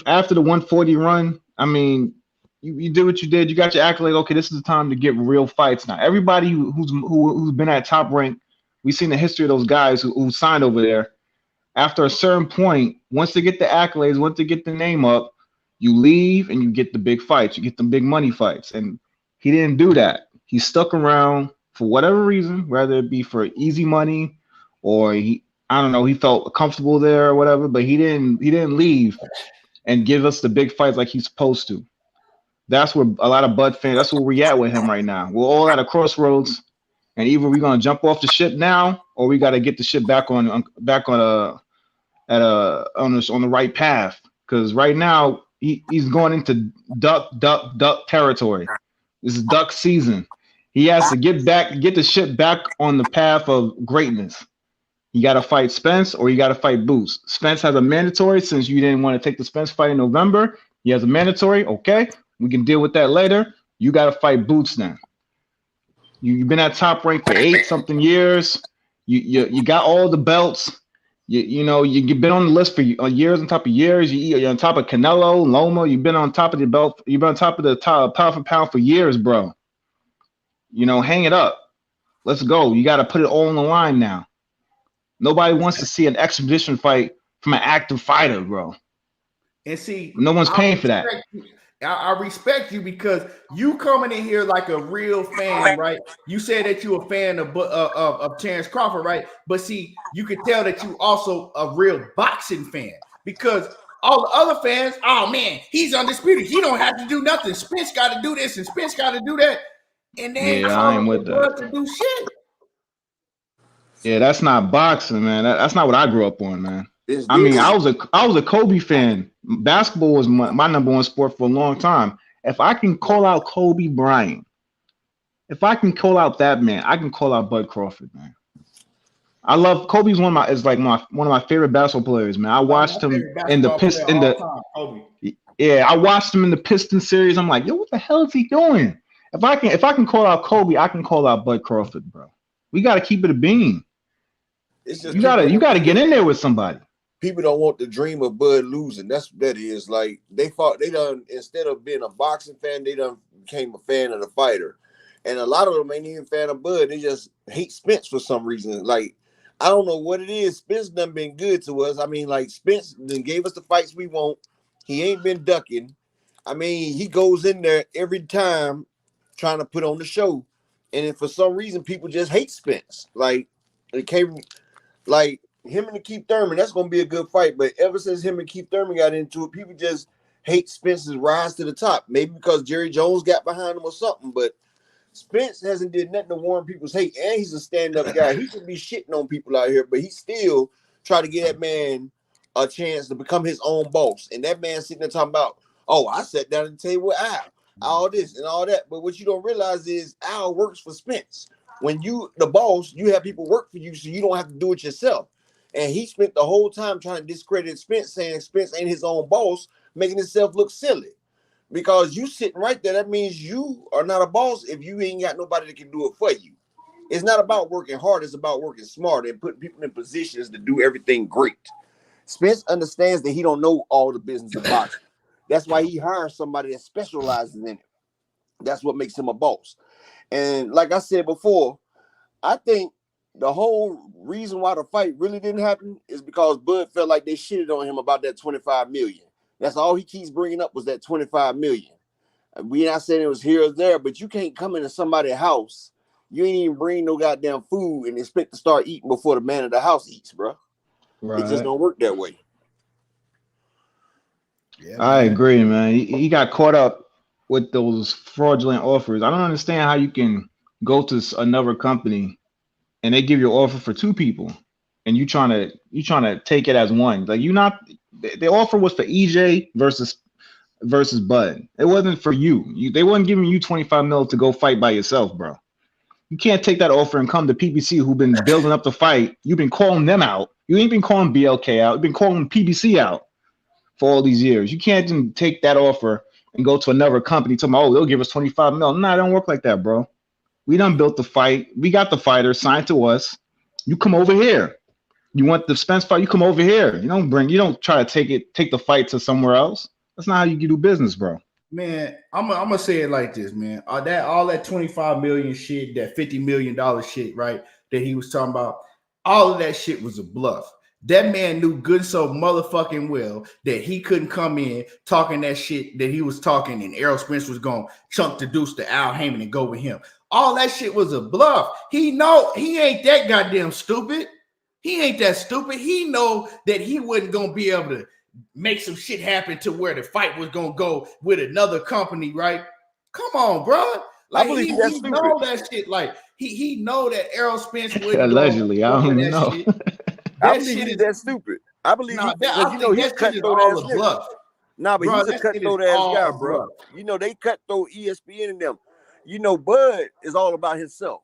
140 run, I mean, you did what you did. You got your accolade. Okay, this is the time to get real fights now. Everybody who's been at top rank, we've seen the history of those guys who signed over there. After a certain point, once they get the accolades, once they get the name up, you leave and you get the big fights. You get the big money fights. And he didn't do that. He stuck around for whatever reason, whether it be for easy money or I don't know, he felt comfortable there or whatever, but he didn't leave and give us the big fights like he's supposed to. That's where a lot of Bud fans, that's where we're at with him right now. We're all at a crossroads, and either we're gonna jump off the ship now or we gotta get the ship back on the right path. Because right now he's going into duck territory. This is duck season. He has to get the ship back on the path of greatness. You got to fight Spence or you got to fight Boots. Spence has a mandatory since you didn't want to take the Spence fight in November. He has a mandatory. Okay, we can deal with that later. You got to fight Boots now. You've been at top rank for 8-something years. You got all the belts. You've been on the list for years on top of years. You're on top of Canelo, Loma. You've been on top of the belt. You've been on top of the top pound for pound for years, bro. Hang it up. Let's go. You got to put it all on the line now. Nobody wants to see an exhibition fight from an active fighter, bro. And see, no one's paying for that. I respect you because you coming in here like a real fan, right? You said that you're a fan of Terence Crawford, right? But see, you could tell that you also a real boxing fan because all the other fans, oh man, he's undisputed. He don't have to do nothing. Spence got to do this and Spence got to do that. And then I ain't with that. To do shit. Yeah, that's not boxing, man. That's not what I grew up on, man. I mean, I was a Kobe fan. Basketball was my number one sport for a long time. If I can call out Kobe Bryant, if I can call out that man, I can call out Bud Crawford, man. I love Kobe's one of my favorite basketball players, man. I watched him in the I watched him in the Pistons series. I'm like, yo, what the hell is he doing? If I can call out Kobe, I can call out Bud Crawford, bro. We got to keep it a beam. You gotta get in there with somebody. People don't want the dream of Bud losing. That's what that is. Like they done instead of being a boxing fan, they done became a fan of the fighter. And a lot of them ain't even a fan of Bud. They just hate Spence for some reason. Like, I don't know what it is. Spence done been good to us. I mean, like Spence done gave us the fights we want. He ain't been ducking. I mean, he goes in there every time trying to put on the show. And then for some reason, people just hate Spence. Like, it came like him and Keith Thurman, that's gonna be a good fight. But ever since him and Keith Thurman got into it, people just hate Spence's rise to the top. Maybe because Jerry Jones got behind him or something. But Spence hasn't did nothing to warrant people's hate, and he's a stand-up guy. He could be shitting on people out here, but he still try to get that man a chance to become his own boss. And that man sitting there talking about, oh, I sat down at the table with Al, all this and all that. But what you don't realize is Al works for Spence. When you the boss, you have people work for you, so you don't have to do it yourself. And he spent the whole time trying to discredit Spence, saying Spence ain't his own boss, making himself look silly. Because you sitting right there, that means you are not a boss if you ain't got nobody that can do it for you. It's not about working hard, it's about working smart and putting people in positions to do everything great. Spence understands that he don't know all the business of boxing. That's why he hires somebody that specializes in it. That's what makes him a boss. And like I said before, I think the whole reason why the fight really didn't happen is because Bud felt like they shitted on him about that $25 million. That's all he keeps bringing up was that $25 million. We not saying it was here or there, but you can't come into somebody's house. You ain't even bring no goddamn food and expect to start eating before the man of the house eats, bro. Right. It just don't work that way. Yeah, I man. agree, man. He got caught up with those fraudulent offers. I don't understand how you can go to another company and they give you an offer for two people, and you trying to take it as one. Like you not the offer was for EJ versus Bud. It wasn't for you. They wasn't giving you 25 mil to go fight by yourself, bro. You can't take that offer and come to PBC who've been building up the fight. You've been calling them out. You ain't been calling BLK out. You've been calling PBC out for all these years. You can't just take that offer and go to another company talking about, oh, they'll give us 25 mil. Nah, it don't work like that, bro. We done built the fight. We got the fighter signed to us. You come over here. You want the Spence fight, you come over here. You don't try to take the fight to somewhere else. That's not how you do business, bro. Man, I'm gonna say it like this, man. All that 25 million shit, that $50 million shit, right? That he was talking about, all of that shit was a bluff. That man knew good so motherfucking well that he couldn't come in talking that shit that he was talking, and Errol Spence was gonna chunk the deuce to Al Heyman and go with him. All that shit was a bluff. He ain't that goddamn stupid. He ain't that stupid. He know that he wasn't gonna be able to make some shit happen to where the fight was gonna go with another company, right? Come on, bro. Like he know that shit. Like he know that Errol Spence wouldn't allegedly. I don't even know. Shit. I believe he's that stupid. I believe he's a cutthroat ass nigga. Nah, but he's a cutthroat ass guy, bro. You know, they cutthroat ESPN and them. You know, Bud is all about himself.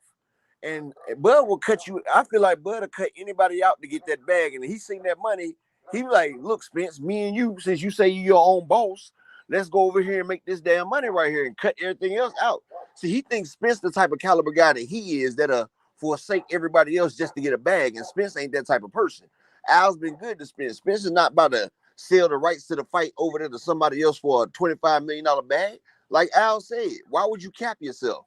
And Bud will cut you. I feel like Bud will cut anybody out to get that bag. And he seen that money. He was like, look, Spence, me and you, since you say you're your own boss, let's go over here and make this damn money right here and cut everything else out. See, he thinks Spence the type of caliber guy that he is that forsake everybody else just to get a bag. And Spence ain't that type of person. Al's been good to Spence. Spence is not about to sell the rights to the fight over there to somebody else for a $25 million bag. Like Al said, why would you cap yourself?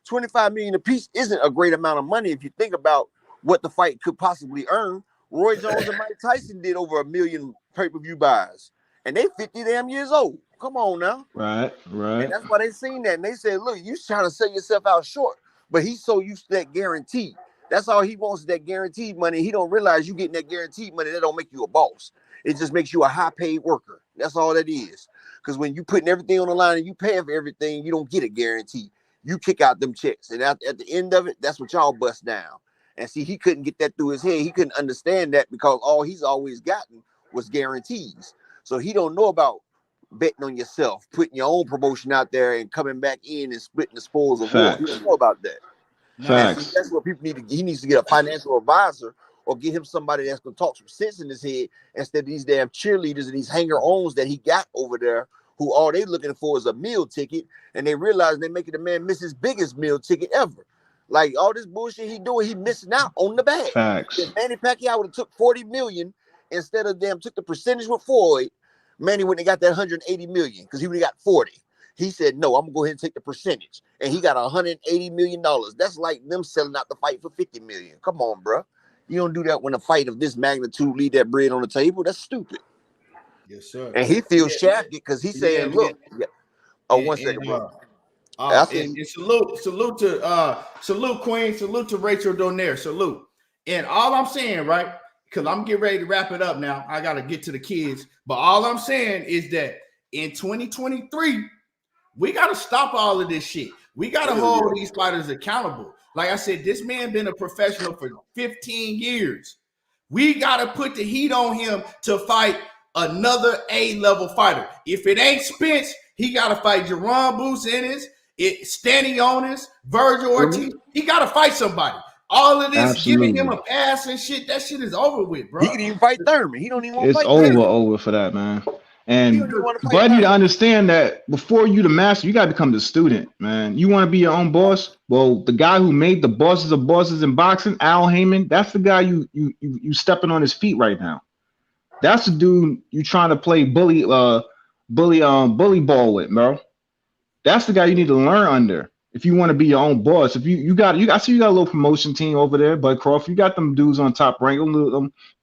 $25 million a piece isn't a great amount of money if you think about what the fight could possibly earn. Roy Jones and Mike Tyson did over 1 million pay-per-view buys, and they 50 damn years old. Come on now. Right. And that's why they seen that, and they said, look, you trying to sell yourself out short, but he's so used to that guarantee. That's all he wants, that guaranteed money. He don't realize you getting that guaranteed money, that don't make you a boss. It just makes you a high-paid worker. That's all that is. Because when you putting everything on the line and you paying for everything, you don't get a guarantee. You kick out them checks, and at the end of it, that's what y'all bust down. And see, he couldn't get that through his head. He couldn't understand that because all he's always gotten was guarantees. So he don't know about betting on yourself, putting your own promotion out there and coming back in and splitting the spoils of war. He don't know about that. Facts. That's what people need to. He needs to get a financial advisor or get him somebody that's gonna talk some sense in his head instead of these damn cheerleaders and these hanger-ons that he got over there, who all they looking for is a meal ticket, and they realize they're making the man miss his biggest meal ticket ever. Like all this bullshit he doing, he missing out on the bag. Facts. If Manny Pacquiao would have took 40 million instead of them took the percentage with Floyd, Manny wouldn't have got that 180 million because he would have got 40. He said, no, I'm gonna go ahead and take the percentage. And he got $180 million. That's like them selling out the fight for 50 million. Come on, bro. You don't do that when a fight of this magnitude leave that bread on the table. That's stupid. Yes, sir. And he feels shafted because he's saying, look. Oh, 1 second, bro. And salute Queen, salute to Rachel Donaire, salute. And all I'm saying, right, because I'm getting ready to wrap it up now. I got to get to the kids. But all I'm saying is that in 2023, we got to stop all of this shit. We got to hold these fighters accountable. Like I said, this man been a professional for 15 years. We got to put the heat on him to fight another A-level fighter. If it ain't Spence, he got to fight Jaron Ennis, Stanionis, Virgil Ortiz. He got to fight somebody. All of this giving him a pass and shit, that shit is over with, bro. He can even fight Thurman. He don't even want to fight Thurman. It's over for that, man. And Bud need to understand that before you the master, you got to become the student, man. You want to be your own boss? Well, the guy who made the bosses of bosses in boxing, Al Heyman, that's the guy you stepping on his feet right now. That's the dude you trying to play bully ball with, bro. That's the guy you need to learn under if you want to be your own boss. If I see you got a little promotion team over there, Bud Crawford. You got them dudes on Top Rank,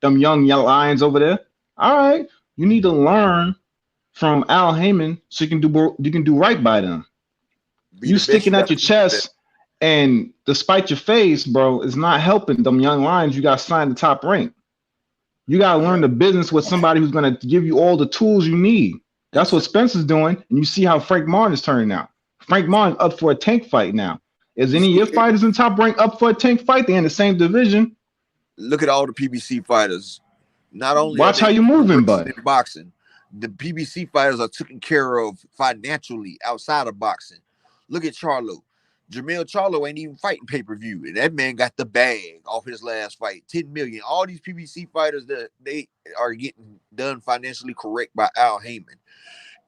them young lions over there. All right. You need to learn from Al Heyman so you can do right by them. You sticking at your chest and despite your face, bro, is not helping them young lions you got signed to Top Rank. You got to learn the business with somebody who's going to give you all the tools you need. That's what Spence is doing. And you see how Frank Martin is turning out. Frank Martin's up for a Tank fight now. Is any of your fighters in Top Rank up for a Tank fight? They're in the same division. Look at all the PBC fighters. Not only watch how you moving, bud. In boxing, the PBC fighters are taken care of financially outside of boxing. Look at Charlo. Jermell Charlo ain't even fighting pay-per-view, and that man got the bag off his last fight, $10 million. All these PBC fighters, that they are getting done financially correct by Al Heyman.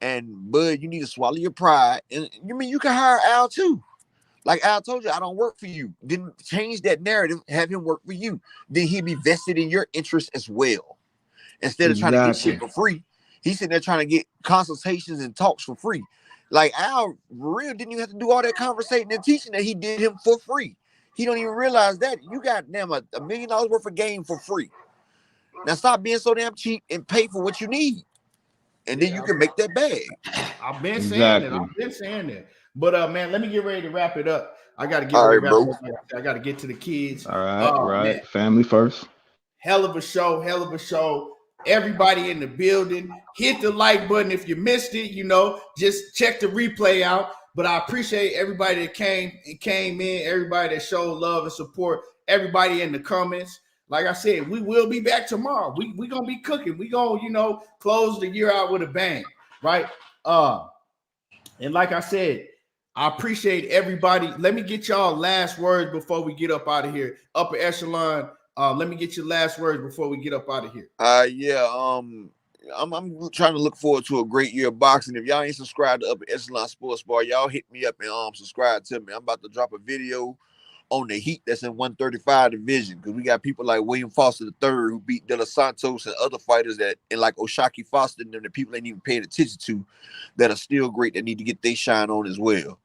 And bud, you need to swallow your pride. And you can hire Al too. Like Al told you, I don't work for you. Then change that narrative, have him work for you. Then he'll be vested in your interest as well. Instead of trying to get shit for free, he's sitting there trying to get consultations and talks for free. Like Al, real didn't even have to do all that conversating and teaching that he did him for free. He don't even realize that you got damn $1 million worth of game for free. Now stop being so damn cheap and pay for what you need, and then you can make that bag. I've been saying that. But man, let me get ready to wrap it up. I got to get ready to wrap it up. I got to get to the kids. All right, man. Family first. Hell of a show. Everybody in the building, hit the like button if you missed it. Just check the replay out. But I appreciate everybody that came in, everybody that showed love and support, everybody in the comments. Like I said, we will be back tomorrow. We gonna be cooking. We gonna close the year out with a bang, right? And like I said, I appreciate everybody. Let me get y'all last words before we get up out of here. Upper echelon. Let me get your last words before we get up out of here. I'm trying to look forward to a great year of boxing. If y'all ain't subscribed to Upper Echelon Sports Bar, y'all hit me up and subscribe to me. I'm about to drop a video on the heat that's in 135 division, because we got people like William Foster III who beat De Los Santos and other fighters that, and like Oshaki Foster and them, that people ain't even paying attention to, that are still great, that need to get their shine on as well.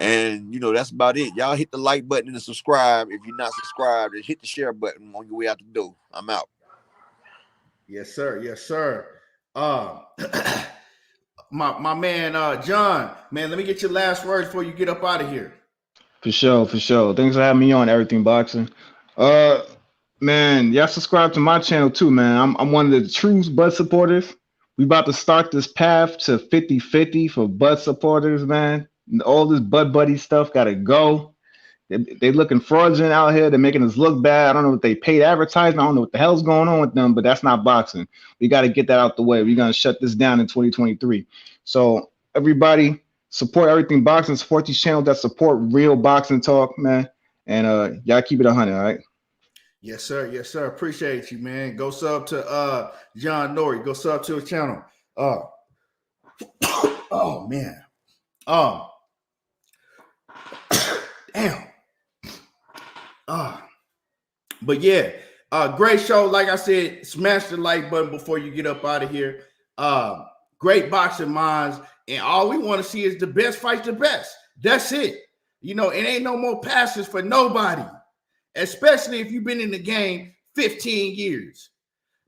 And that's about it. Y'all hit the like button and subscribe. If you're not subscribed, and hit the share button on your way out the door. I'm out. Yes, sir. My man, John, man, let me get your last words before you get up out of here. For sure. Thanks for having me on Everything Boxing. Man, y'all subscribe to my channel too, man. I'm one of the true Bud supporters. We about to start this path to 50-50 for Bud supporters, man. All this Bud Buddy stuff gotta go. They looking fraudulent out here. They're making us look bad. I don't know what they paid advertising. I don't know what the hell's going on with them, but that's not boxing. We got to get that out the way. We're gonna shut this down in 2023. So everybody, support Everything Boxing. Support these channels that support real boxing talk, man. And y'all keep it 100, all right? Yes, sir. Appreciate you, man. Go sub to John Nori. Go sub to his channel. Oh man. Damn. But yeah, great show. Like I said, smash the like button before you get up out of here. Great boxing minds, and all we want to see is the best fight the best. That's it. It ain't no more passes for nobody, especially if you've been in the game 15 years.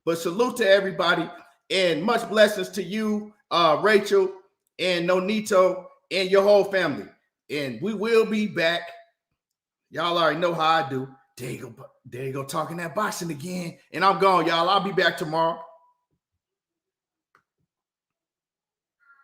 But salute to everybody, and much blessings to you, Rachel, and Nonito, and your whole family. And we will be back. Y'all already know how I do. There you go talking that boxing again. And I'm gone, y'all. I'll be back tomorrow.